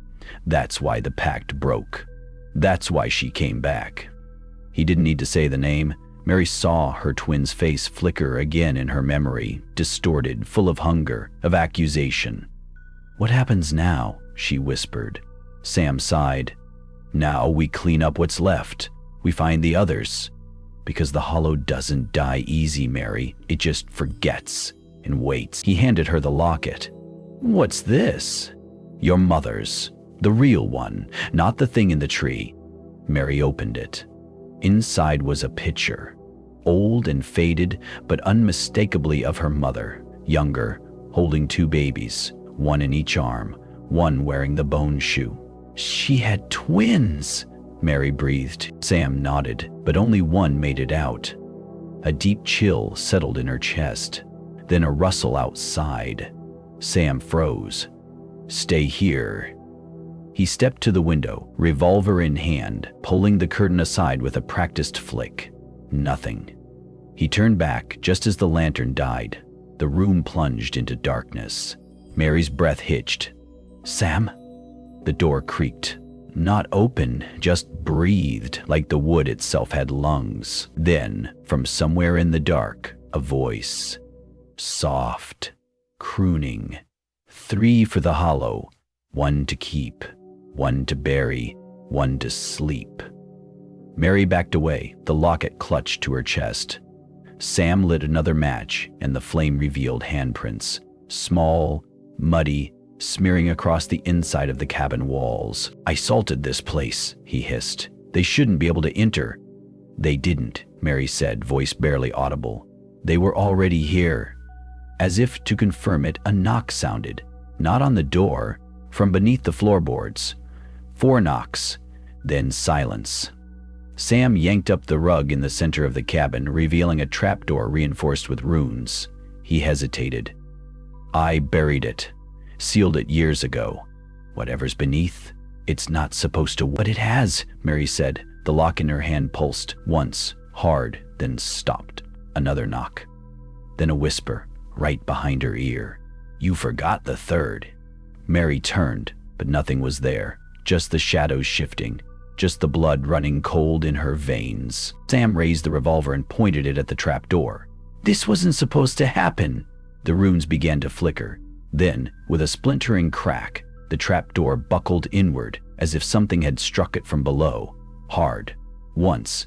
A: That's why the pact broke. That's why she came back." He didn't need to say the name. Mary saw her twin's face flicker again in her memory, distorted, full of hunger, of accusation. "What happens now?" she whispered. Sam sighed. "Now we clean up what's left. We find the others. Because the Hollow doesn't die easy, Mary. It just forgets and waits." He handed her the locket. "What's this?" "Your mother's. The real one, not the thing in the tree." Mary opened it. Inside was a picture, old and faded, but unmistakably of her mother, younger, holding 2 babies, 1 in each arm, 1 wearing the bone shoe. "She had twins," Mary breathed. Sam nodded, but only one made it out. A deep chill settled in her chest, then a rustle outside. Sam froze. "Stay here." He stepped to the window, revolver in hand, pulling the curtain aside with a practiced flick. Nothing. He turned back just as the lantern died. The room plunged into darkness. Mary's breath hitched. "Sam?" The door creaked. Not open, just breathed like the wood itself had lungs. Then, from somewhere in the dark, a voice. Soft, crooning. 3 for the Hollow, 1 to keep, 1 to bury, 1 to sleep. Mary backed away, the locket clutched to her chest. Sam lit another match, and the flame revealed handprints. Small, muddy, smearing across the inside of the cabin walls. "I salted this place," he hissed. "They shouldn't be able to enter." "They didn't," Mary said, voice barely audible. "They were already here." As if to confirm it, a knock sounded. Not on the door, from beneath the floorboards. 4 knocks, then silence. Sam yanked up the rug in the center of the cabin, revealing a trapdoor reinforced with runes. He hesitated. "I buried it. Sealed it years ago. Whatever's beneath, it's not supposed to." "But it has," Mary said. The lock in her hand pulsed once, hard, then stopped. Another knock. Then a whisper, right behind her ear. "You forgot the 3rd. Mary turned, but nothing was there. Just the shadows shifting. Just the blood running cold in her veins. Sam raised the revolver and pointed it at the trapdoor. "This wasn't supposed to happen." The runes began to flicker. Then, with a splintering crack, the trapdoor buckled inward as if something had struck it from below. Hard. Once.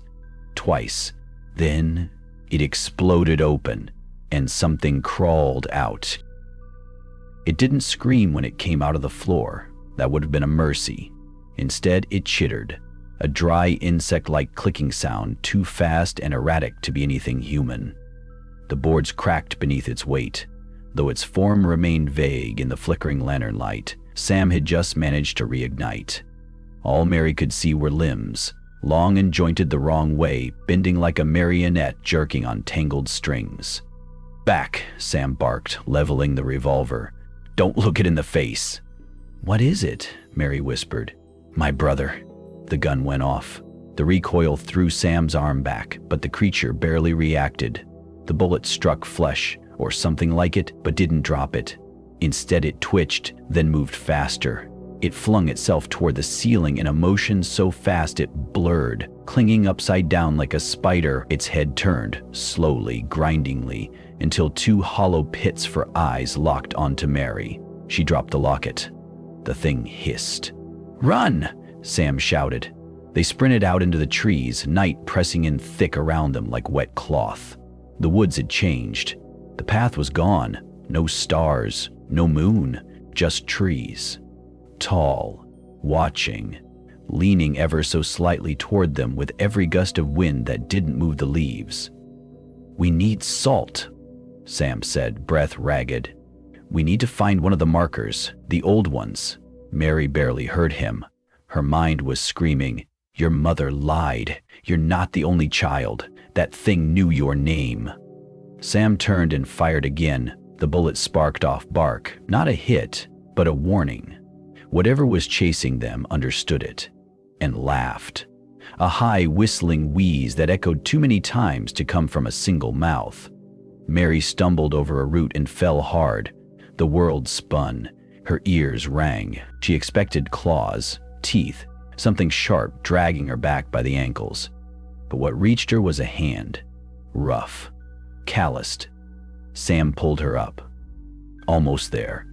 A: Twice. Then it exploded open, and something crawled out. It didn't scream when it came out of the floor. That would have been a mercy. Instead, it chittered, a dry insect-like clicking sound too fast and erratic to be anything human. The boards cracked beneath its weight. Though its form remained vague in the flickering lantern light, Sam had just managed to reignite. All Mary could see were limbs, long and jointed the wrong way, bending like a marionette jerking on tangled strings. "Back," Sam barked, leveling the revolver. "Don't look it in the face." "What is it?" Mary whispered. "My brother." The gun went off. The recoil threw Sam's arm back, but the creature barely reacted. The bullet struck flesh, or something like it, but didn't drop it. Instead, it twitched, then moved faster. It flung itself toward the ceiling in a motion so fast it blurred, clinging upside down like a spider. Its head turned, slowly, grindingly, until two hollow pits for eyes locked onto Mary. She dropped the locket. The thing hissed. "Run!" Sam shouted. They sprinted out into the trees, night pressing in thick around them like wet cloth. The woods had changed. The path was gone. No stars, no moon, just trees. Tall, watching, leaning ever so slightly toward them with every gust of wind that didn't move the leaves. "We need salt," Sam said, breath ragged. "We need to find one of the markers, the old ones." Mary barely heard him. Her mind was screaming, "Your mother lied. You're not the only child. That thing knew your name." Sam turned and fired again. The bullet sparked off bark, not a hit, but a warning. Whatever was chasing them understood it, and laughed. A high, whistling wheeze that echoed too many times to come from a single mouth. Mary stumbled over a root and fell hard. The world spun. Her ears rang. She expected claws, teeth, something sharp dragging her back by the ankles. But what reached her was a hand. Rough. Calloused. Sam pulled her up. Almost there.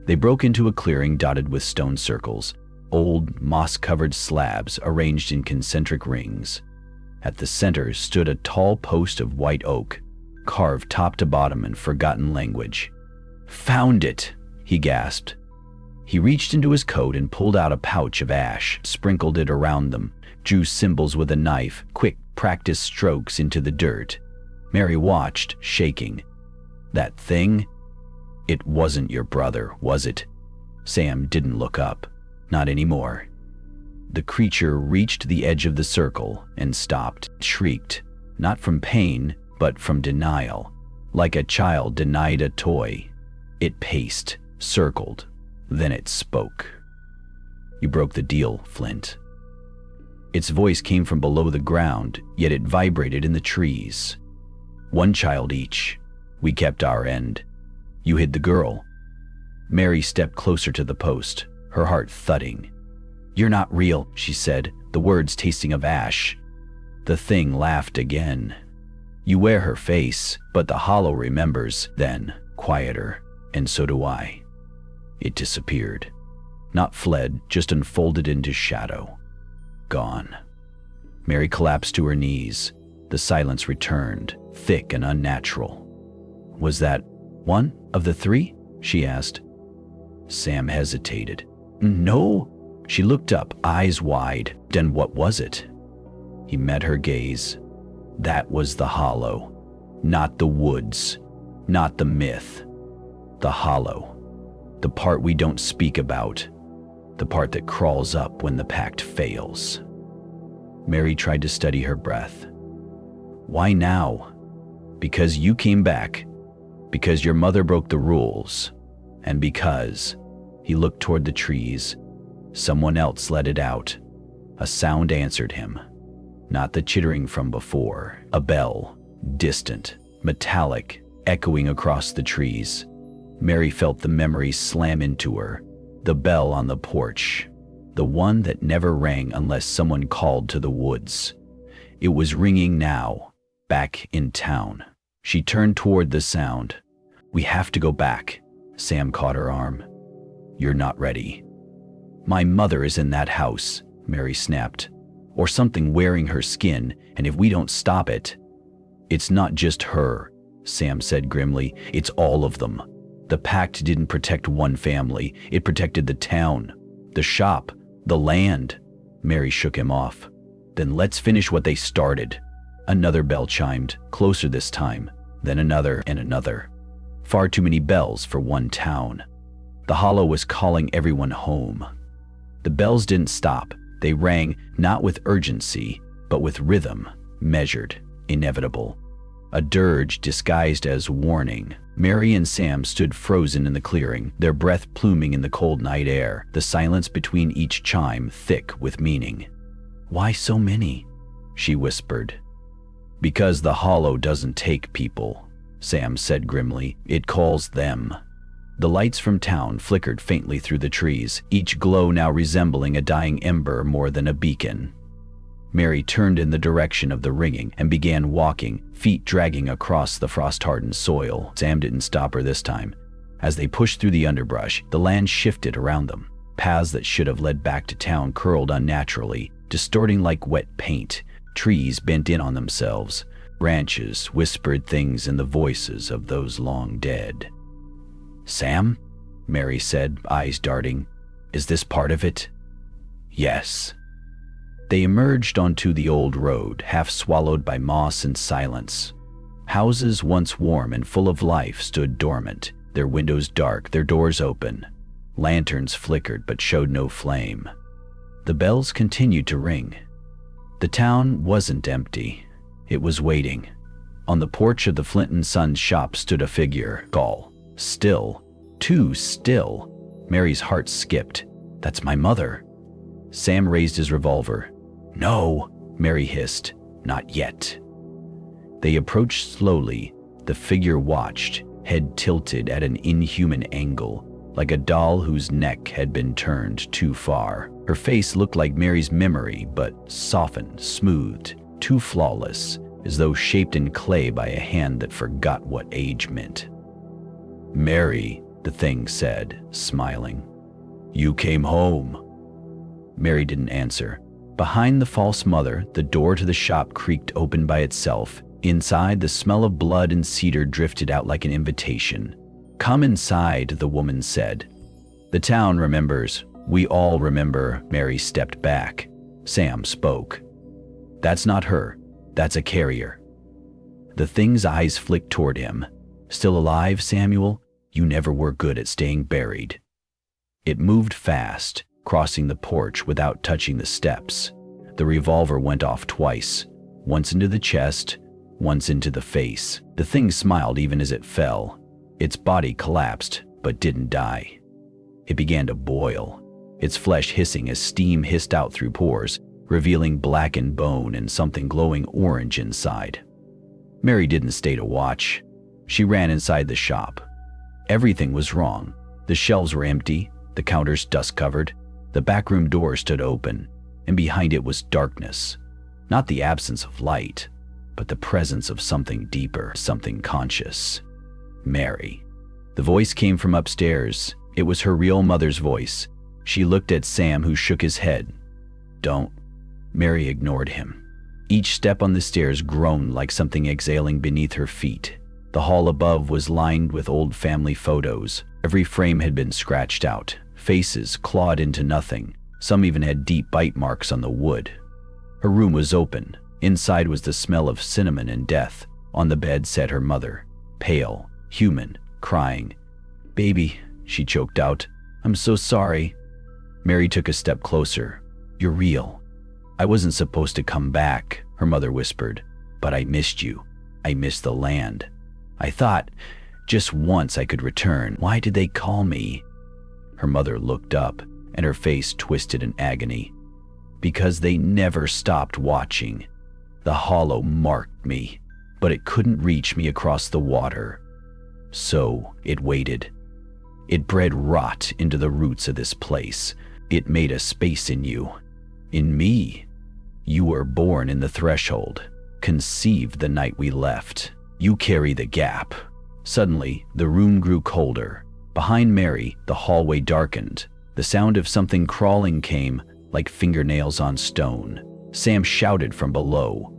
A: They broke into a clearing dotted with stone circles, old, moss-covered slabs arranged in concentric rings. At the center stood a tall post of white oak, carved top to bottom in forgotten language. "Found it!" he gasped. He reached into his coat and pulled out a pouch of ash, sprinkled it around them, drew symbols with a knife, quick, practiced strokes into the dirt. Mary watched, shaking. "That thing? It wasn't your brother, was it?" Sam didn't look up. Not anymore. The creature reached the edge of the circle and stopped, shrieked, not from pain, but from denial, like a child denied a toy. It paced, circled, then it spoke. "You broke the deal, Flint." Its voice came from below the ground, yet it vibrated in the trees. "One child each. We kept our end. You hid the girl." Mary stepped closer to the post, her heart thudding. "You're not real," she said, the words tasting of ash. The thing laughed again. "You wear her face, but the hollow remembers," then, quieter, "and so do I." It disappeared. Not fled, just unfolded into shadow. Gone. Mary collapsed to her knees. The silence returned, thick and unnatural. "Was that one of the three?" she asked. Sam hesitated. "No." She looked up, eyes wide. "Then what was it?" He met her gaze. "That was the hollow. Not the woods. Not the myth. The hollow. The part we don't speak about. The part that crawls up when the pact fails." Mary tried to steady her breath. "Why now?" "Because you came back. Because your mother broke the rules. And because," he looked toward the trees, "someone else let it out." A sound answered him. Not the chittering from before. A bell, distant, metallic, echoing across the trees. Mary felt the memory slam into her. The bell on the porch. The one that never rang unless someone called to the woods. It was ringing now, back in town. She turned toward the sound. "We have to go back." Sam caught her arm. "You're not ready." "My mother is in that house," Mary snapped. "Or something wearing her skin, and if we don't stop it—" "It's not just her," Sam said grimly. "It's all of them. The pact didn't protect one family. It protected the town, the shop, the land." Mary shook him off. "Then let's finish what they started." Another bell chimed, closer this time, then another and another. Far too many bells for one town. The hollow was calling everyone home. The bells didn't stop. They rang not with urgency, but with rhythm, measured, inevitable. A dirge disguised as warning. Mary and Sam stood frozen in the clearing, their breath pluming in the cold night air, the silence between each chime thick with meaning. "Why so many?" she whispered. "Because the hollow doesn't take people," Sam said grimly. "It calls them." The lights from town flickered faintly through the trees, each glow now resembling a dying ember more than a beacon. Mary turned in the direction of the ringing and began walking, feet dragging across the frost-hardened soil. Sam didn't stop her this time. As they pushed through the underbrush, the land shifted around them. Paths that should have led back to town curled unnaturally, distorting like wet paint. Trees bent in on themselves. Branches whispered things in the voices of those long dead. "Sam?" Mary said, eyes darting. "Is this part of it?" "Yes." They emerged onto the old road, half swallowed by moss and silence. Houses once warm and full of life stood dormant, their windows dark, their doors open. Lanterns flickered but showed no flame. The bells continued to ring. The town wasn't empty. It was waiting. On the porch of the Flint & Sons shop stood a figure, tall, still, too still. Mary's heart skipped. "That's my mother." Sam raised his revolver. "No," Mary hissed. "Not yet." They approached slowly. The figure watched, head tilted at an inhuman angle, like a doll whose neck had been turned too far. Her face looked like Mary's memory, but softened, smoothed, too flawless, as though shaped in clay by a hand that forgot what age meant. "Mary," the thing said, smiling. "You came home." Mary didn't answer. Behind the false mother, the door to the shop creaked open by itself. Inside, the smell of blood and cedar drifted out like an invitation. "Come inside," the woman said. "The town remembers. We all remember." Mary stepped back. Sam spoke. "That's not her. That's a carrier." The thing's eyes flicked toward him. "Still alive, Samuel? You never were good at staying buried." It moved fast, crossing the porch without touching the steps. The revolver went off twice, once into the chest, once into the face. The thing smiled even as it fell. Its body collapsed, but didn't die. It began to boil, its flesh hissing as steam hissed out through pores, revealing blackened bone and something glowing orange inside. Mary didn't stay to watch. She ran inside the shop. Everything was wrong. The shelves were empty, the counters dust-covered. The backroom door stood open, and behind it was darkness. Not the absence of light, but the presence of something deeper, something conscious. Mary. The voice came from upstairs. It was her real mother's voice. She looked at Sam, who shook his head. "Don't." Mary ignored him. Each step on the stairs groaned like something exhaling beneath her feet. The hall above was lined with old family photos. Every frame had been scratched out, faces clawed into nothing. Some even had deep bite marks on the wood. Her room was open. Inside was the smell of cinnamon and death. On the bed sat her mother, pale, human, crying. "Baby," she choked out. "I'm so sorry." Mary took a step closer. "You're real." "I wasn't supposed to come back," her mother whispered. "But I missed you. I missed the land. I thought just once I could return. Why did they call me?" Her mother looked up, and her face twisted in agony. "Because they never stopped watching. The hollow marked me, but it couldn't reach me across the water. So it waited. It bred rot into the roots of this place. It made a space in you. In me. You were born in the threshold, conceived the night we left. You carry the gap." Suddenly, the room grew colder. Behind Mary, the hallway darkened. The sound of something crawling came, like fingernails on stone. Sam shouted from below.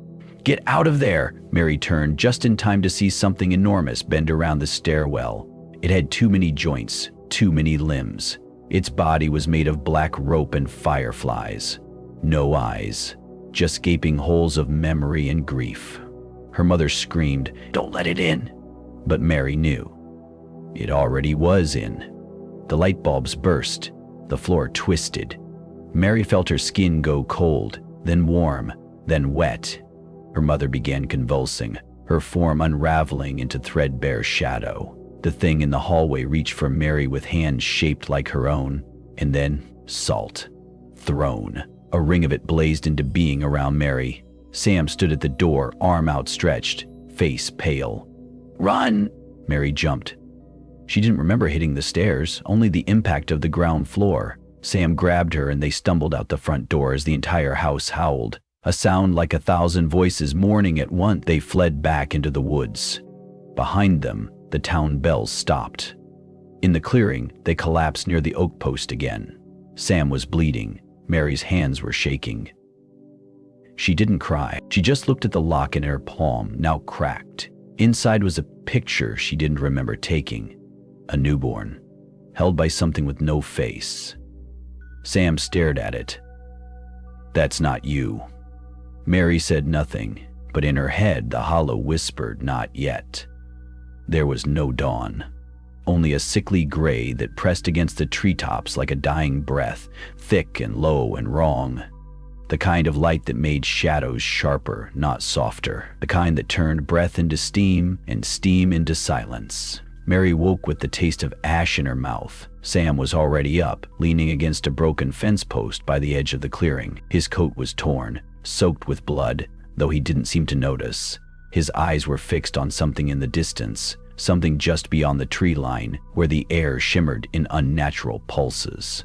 A: "Get out of there!" Mary turned just in time to see something enormous bend around the stairwell. It had too many joints, too many limbs. Its body was made of black rope and fireflies. No eyes, just gaping holes of memory and grief. Her mother screamed, "Don't let it in!" But Mary knew. It already was in. The light bulbs burst. The floor twisted. Mary felt her skin go cold, then warm, then wet. Her mother began convulsing, her form unraveling into threadbare shadow. The thing in the hallway reached for Mary with hands shaped like her own, and then salt. Thrown. A ring of it blazed into being around Mary. Sam stood at the door, arm outstretched, face pale. "Run!" Mary jumped. She didn't remember hitting the stairs, only the impact of the ground floor. Sam grabbed her and they stumbled out the front door as the entire house howled. A sound like 1,000 voices mourning at once. They fled back into the woods. Behind them, the town bells stopped. In the clearing, they collapsed near the oak post again. Sam was bleeding. Mary's hands were shaking. She didn't cry. She just looked at the lock in her palm, now cracked. Inside was a picture she didn't remember taking. A newborn, held by something with no face. Sam stared at it. "That's not you." Mary said nothing, but in her head the hollow whispered, "Not yet." There was no dawn, only a sickly gray that pressed against the treetops like a dying breath, thick and low and wrong. The kind of light that made shadows sharper, not softer. The kind that turned breath into steam and steam into silence. Mary woke with the taste of ash in her mouth. Sam was already up, leaning against a broken fence post by the edge of the clearing. His coat was torn, soaked with blood, though he didn't seem to notice. His eyes were fixed on something in the distance, something just beyond the tree line, where the air shimmered in unnatural pulses.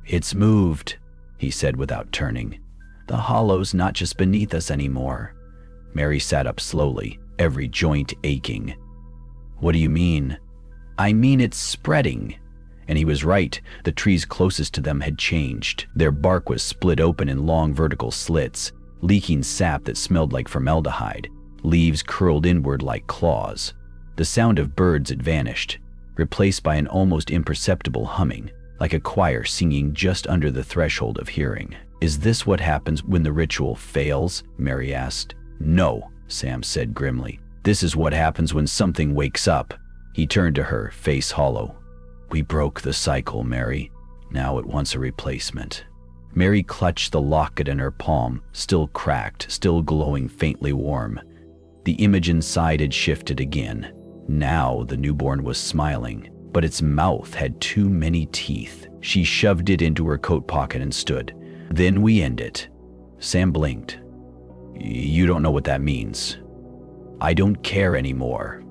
A: "It's moved," he said without turning. "The hollow's not just beneath us anymore." Mary sat up slowly, every joint aching. "What do you mean?" "I mean it's spreading." And he was right. The trees closest to them had changed. Their bark was split open in long vertical slits, leaking sap that smelled like formaldehyde. Leaves curled inward like claws. The sound of birds had vanished, replaced by an almost imperceptible humming, like a choir singing just under the threshold of hearing. "Is this what happens when the ritual fails?" Mary asked. "No," Sam said grimly. "This is what happens when something wakes up." He turned to her, face hollow. "We broke the cycle, Mary. Now it wants a replacement." Mary clutched the locket in her palm, still cracked, still glowing faintly warm. The image inside had shifted again. Now the newborn was smiling, but its mouth had too many teeth. She shoved it into her coat pocket and stood. "Then we end it." Sam blinked. "You don't know what that means." "I don't care anymore."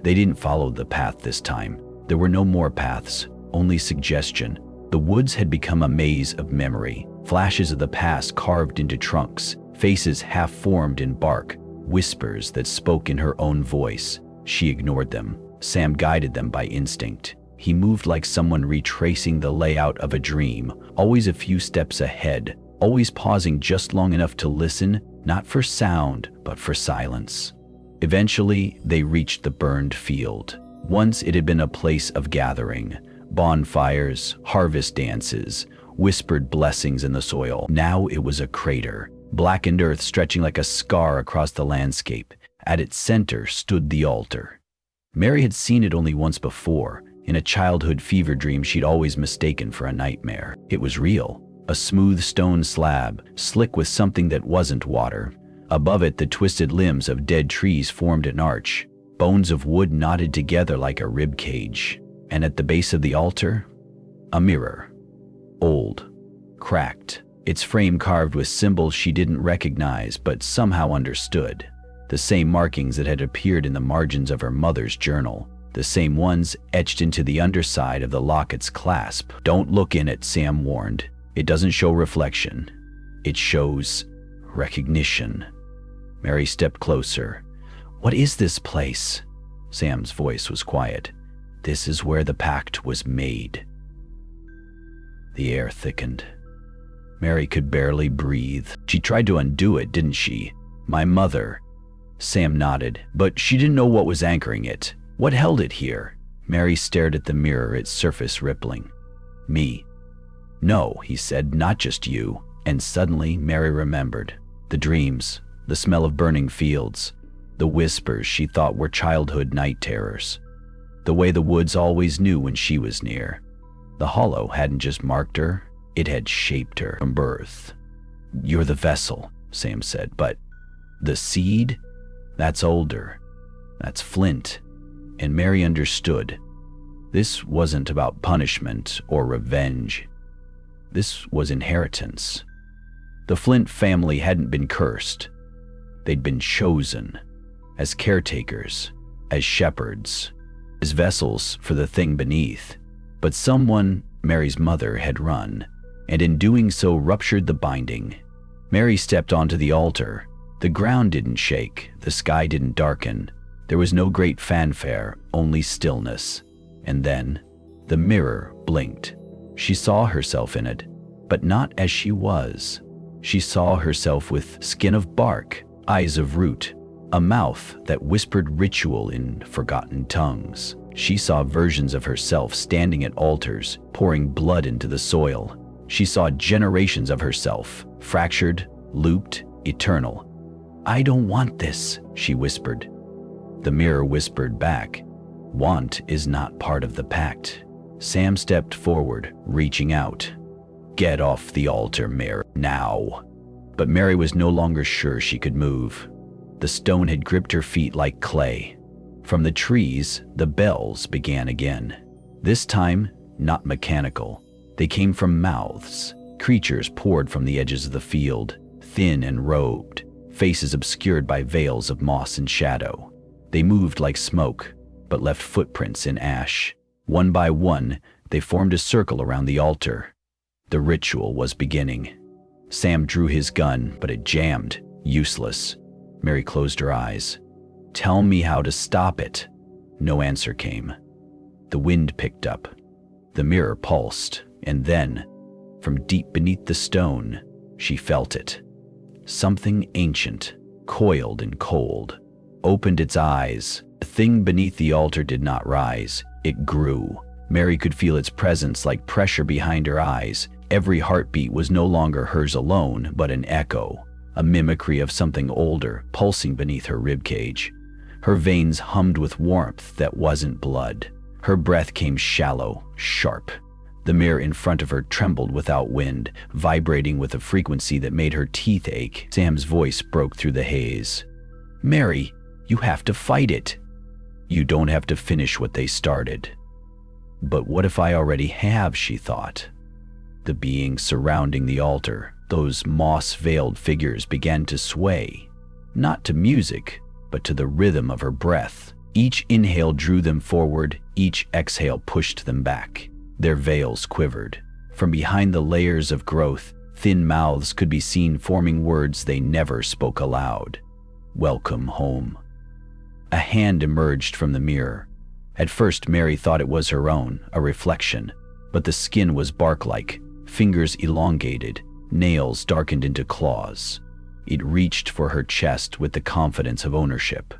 A: They didn't follow the path this time. There were no more paths, only suggestion. The woods had become a maze of memory, flashes of the past carved into trunks, faces half-formed in bark, whispers that spoke in her own voice. She ignored them. Sam guided them by instinct. He moved like someone retracing the layout of a dream, always a few steps ahead, always pausing just long enough to listen, not for sound, but for silence. Eventually, they reached the burned field. Once it had been a place of gathering, bonfires, harvest dances, whispered blessings in the soil. Now it was a crater, blackened earth stretching like a scar across the landscape. At its center stood the altar. Mary had seen it only once before. In a childhood fever dream she'd always mistaken for a nightmare. It was real, a smooth stone slab, slick with something that wasn't water. Above it, the twisted limbs of dead trees formed an arch. Bones of wood knotted together like a rib cage. And at the base of the altar, a mirror. Old, cracked, its frame carved with symbols she didn't recognize but somehow understood. The same markings that had appeared in the margins of her mother's journal. The same ones etched into the underside of the locket's clasp. "Don't look in it," Sam warned. "It doesn't show reflection. It shows recognition." Mary stepped closer. "What is this place?" Sam's voice was quiet. "This is where the pact was made." The air thickened. Mary could barely breathe. She tried to undo it, didn't she? "My mother." Sam nodded, but she didn't know what was anchoring it. What held it here? Mary stared at the mirror, its surface rippling. "Me." "No," he said, "not just you." And suddenly Mary remembered. The dreams, the smell of burning fields, the whispers she thought were childhood night terrors. The way the woods always knew when she was near. The hollow hadn't just marked her, it had shaped her from birth. "You're the vessel," Sam said, "but the seed? That's older. That's Flint." And Mary understood. This wasn't about punishment or revenge. This was inheritance. The Flint family hadn't been cursed. They'd been chosen as caretakers, as shepherds. as vessels for the thing beneath. But someone, Mary's mother, had run, and in doing so ruptured the binding. Mary stepped onto the altar. The ground didn't shake, the sky didn't darken. There was no great fanfare, only stillness. And then, the mirror blinked. She saw herself in it, but not as she was. She saw herself with skin of bark, eyes of root, a mouth that whispered ritual in forgotten tongues. She saw versions of herself standing at altars, pouring blood into the soil. She saw generations of herself, fractured, looped, eternal. "I don't want this," she whispered. The mirror whispered back, "Want is not part of the pact." Sam stepped forward, reaching out. "Get off the altar, mirror, now." But Mary was no longer sure she could move. The stone had gripped her feet like clay. From the trees, the bells began again. This time, not mechanical. They came from mouths. Creatures poured from the edges of the field, thin and robed, faces obscured by veils of moss and shadow. They moved like smoke, but left footprints in ash. One by one, they formed a circle around the altar. The ritual was beginning. Sam drew his gun, but it jammed, useless. Mary closed her eyes. "Tell me how to stop it." No answer came. The wind picked up. The mirror pulsed, and then, from deep beneath the stone, she felt it. Something ancient, coiled and cold, opened its eyes. The thing beneath the altar did not rise, it grew. Mary could feel its presence like pressure behind her eyes. Every heartbeat was no longer hers alone, but an echo, a mimicry of something older, pulsing beneath her ribcage. Her veins hummed with warmth that wasn't blood. Her breath came shallow, sharp. The mirror in front of her trembled without wind, vibrating with a frequency that made her teeth ache. Sam's voice broke through the haze. "Mary, you have to fight it. You don't have to finish what they started." "But what if I already have?" she thought. The beings surrounding the altar, those moss-veiled figures, began to sway, not to music, but to the rhythm of her breath. Each inhale drew them forward, each exhale pushed them back. Their veils quivered. From behind the layers of growth, thin mouths could be seen forming words they never spoke aloud. "Welcome home." A hand emerged from the mirror. At first, Mary thought it was her own, a reflection, but the skin was bark-like, fingers elongated, nails darkened into claws. It reached for her chest with the confidence of ownership.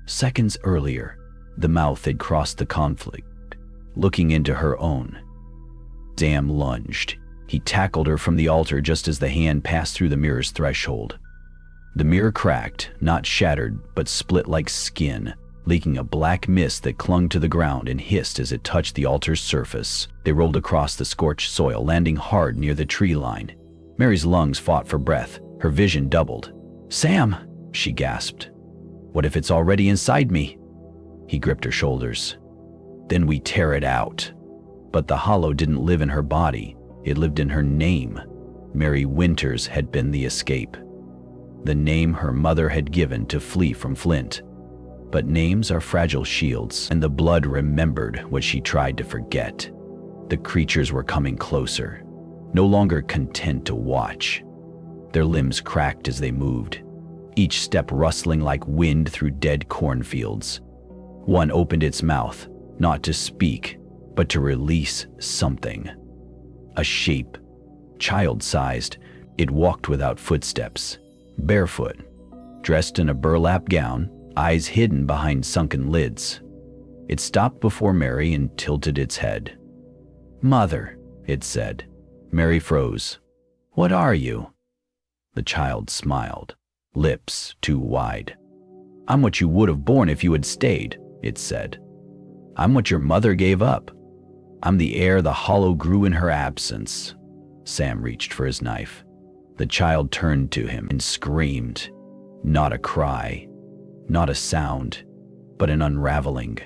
A: Seconds earlier, the mouth had crossed the conflict, looking into her own. Sam lunged. He tackled her from the altar just as the hand passed through the mirror's threshold. The mirror cracked, not shattered, but split like skin, leaking a black mist that clung to the ground and hissed as it touched the altar's surface. They rolled across the scorched soil, landing hard near the tree line. Mary's lungs fought for breath. Her vision doubled. "Sam!" she gasped. "What if it's already inside me?" He gripped her shoulders. "Then we tear it out." But the hollow didn't live in her body. It lived in her name. Mary Winters had been the escape. The name her mother had given to flee from Flint. But names are fragile shields, and the blood remembered what she tried to forget. The creatures were coming closer, no longer content to watch. Their limbs cracked as they moved, each step rustling like wind through dead cornfields. One opened its mouth, not to speak, but to release something. A shape, child-sized, it walked without footsteps, barefoot, dressed in a burlap gown, eyes hidden behind sunken lids. It stopped before Mary and tilted its head. "Mother," it said. Mary froze. "What are you?" The child smiled, lips too wide. "I'm what you would have borne if you had stayed," it said. "I'm what your mother gave up. I'm the air the hollow grew in her absence." Sam reached for his knife. The child turned to him and screamed. Not a cry, not a sound, but an unraveling.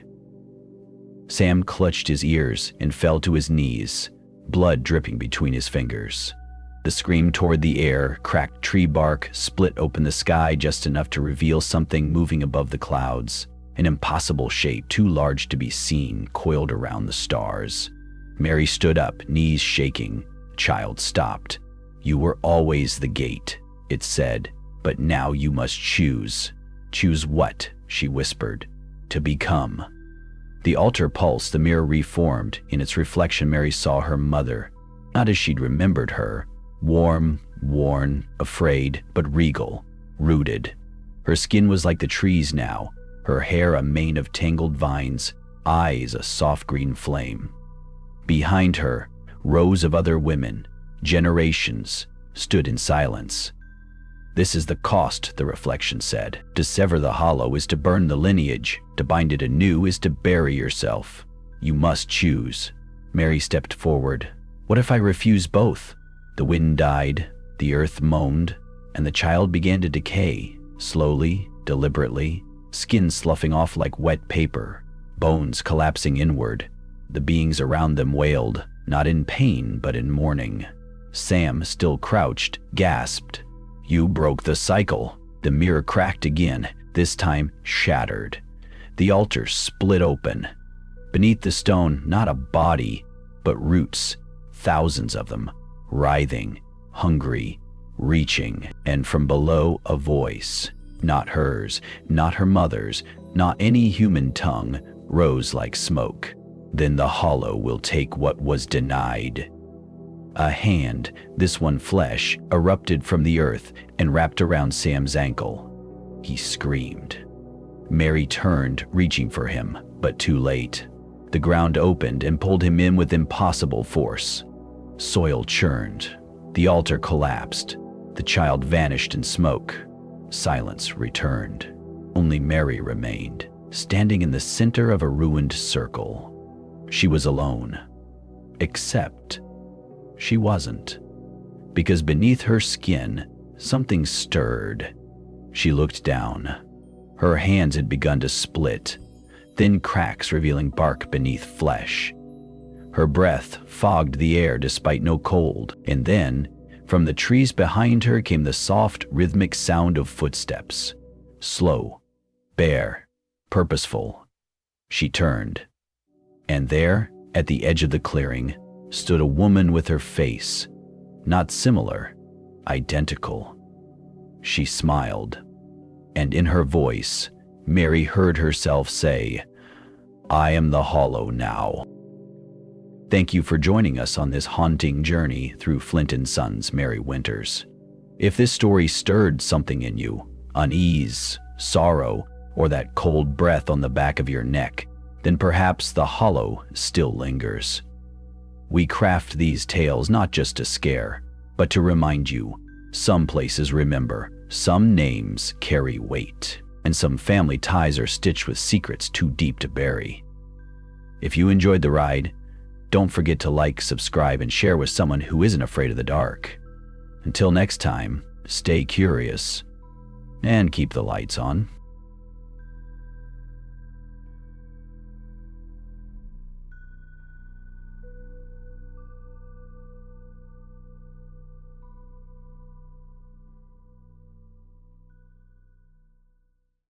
A: Sam clutched his ears and fell to his knees, blood dripping between his fingers. The scream tore the air, cracked tree bark, split open the sky just enough to reveal something moving above the clouds. an impossible shape too large to be seen coiled around the stars. Mary stood up, knees shaking. The child stopped. "You were always the gate," it said, "but now you must choose." "Choose what?" she whispered. "To become." The altar pulsed, the mirror reformed. In its reflection, Mary saw her mother, not as she'd remembered her, warm, worn, afraid, but regal, rooted. Her skin was like the trees now, her hair a mane of tangled vines, eyes a soft green flame. Behind her, rows of other women, generations, stood in silence. "This is the cost," the reflection said. "To sever the hollow is to burn the lineage. To bind it anew is to bury yourself. You must choose." Mary stepped forward. "What if I refuse both?" The wind died, the earth moaned, and the child began to decay, slowly, deliberately, skin sloughing off like wet paper, bones collapsing inward. The beings around them wailed, not in pain but in mourning. Sam, still crouched, gasped. "You broke the cycle." The mirror cracked again, this time shattered. The altar split open. Beneath the stone, not a body, but roots, thousands of them, writhing, hungry, reaching, and from below a voice, not hers, not her mother's, not any human tongue, rose like smoke. "Then the hollow will take what was denied." A hand, this one flesh, erupted from the earth and wrapped around Sam's ankle. He screamed. Mary turned, reaching for him, but too late. The ground opened and pulled him in with impossible force. Soil churned. The altar collapsed. The child vanished in smoke. Silence returned. Only Mary remained, standing in the center of a ruined circle. She was alone. Except she wasn't. Because beneath her skin, something stirred. She looked down. Her hands had begun to split, thin cracks revealing bark beneath flesh. Her breath fogged the air despite no cold, and then, from the trees behind her came the soft, rhythmic sound of footsteps. Slow, bare, purposeful. She turned. And there, at the edge of the clearing, stood a woman with her face, not similar, identical. She smiled, and in her voice, Mary heard herself say, "I am the Hollow now." Thank you for joining us on this haunting journey through Flint & Son's Merry Winters. If this story stirred something in you, unease, sorrow, or that cold breath on the back of your neck, then perhaps the Hollow still lingers. We craft these tales not just to scare, but to remind you, some places remember, some names carry weight, and some family ties are stitched with secrets too deep to bury. If you enjoyed the ride, don't forget to like, subscribe, and share with someone who isn't afraid of the dark. Until next time, stay curious and keep the lights on.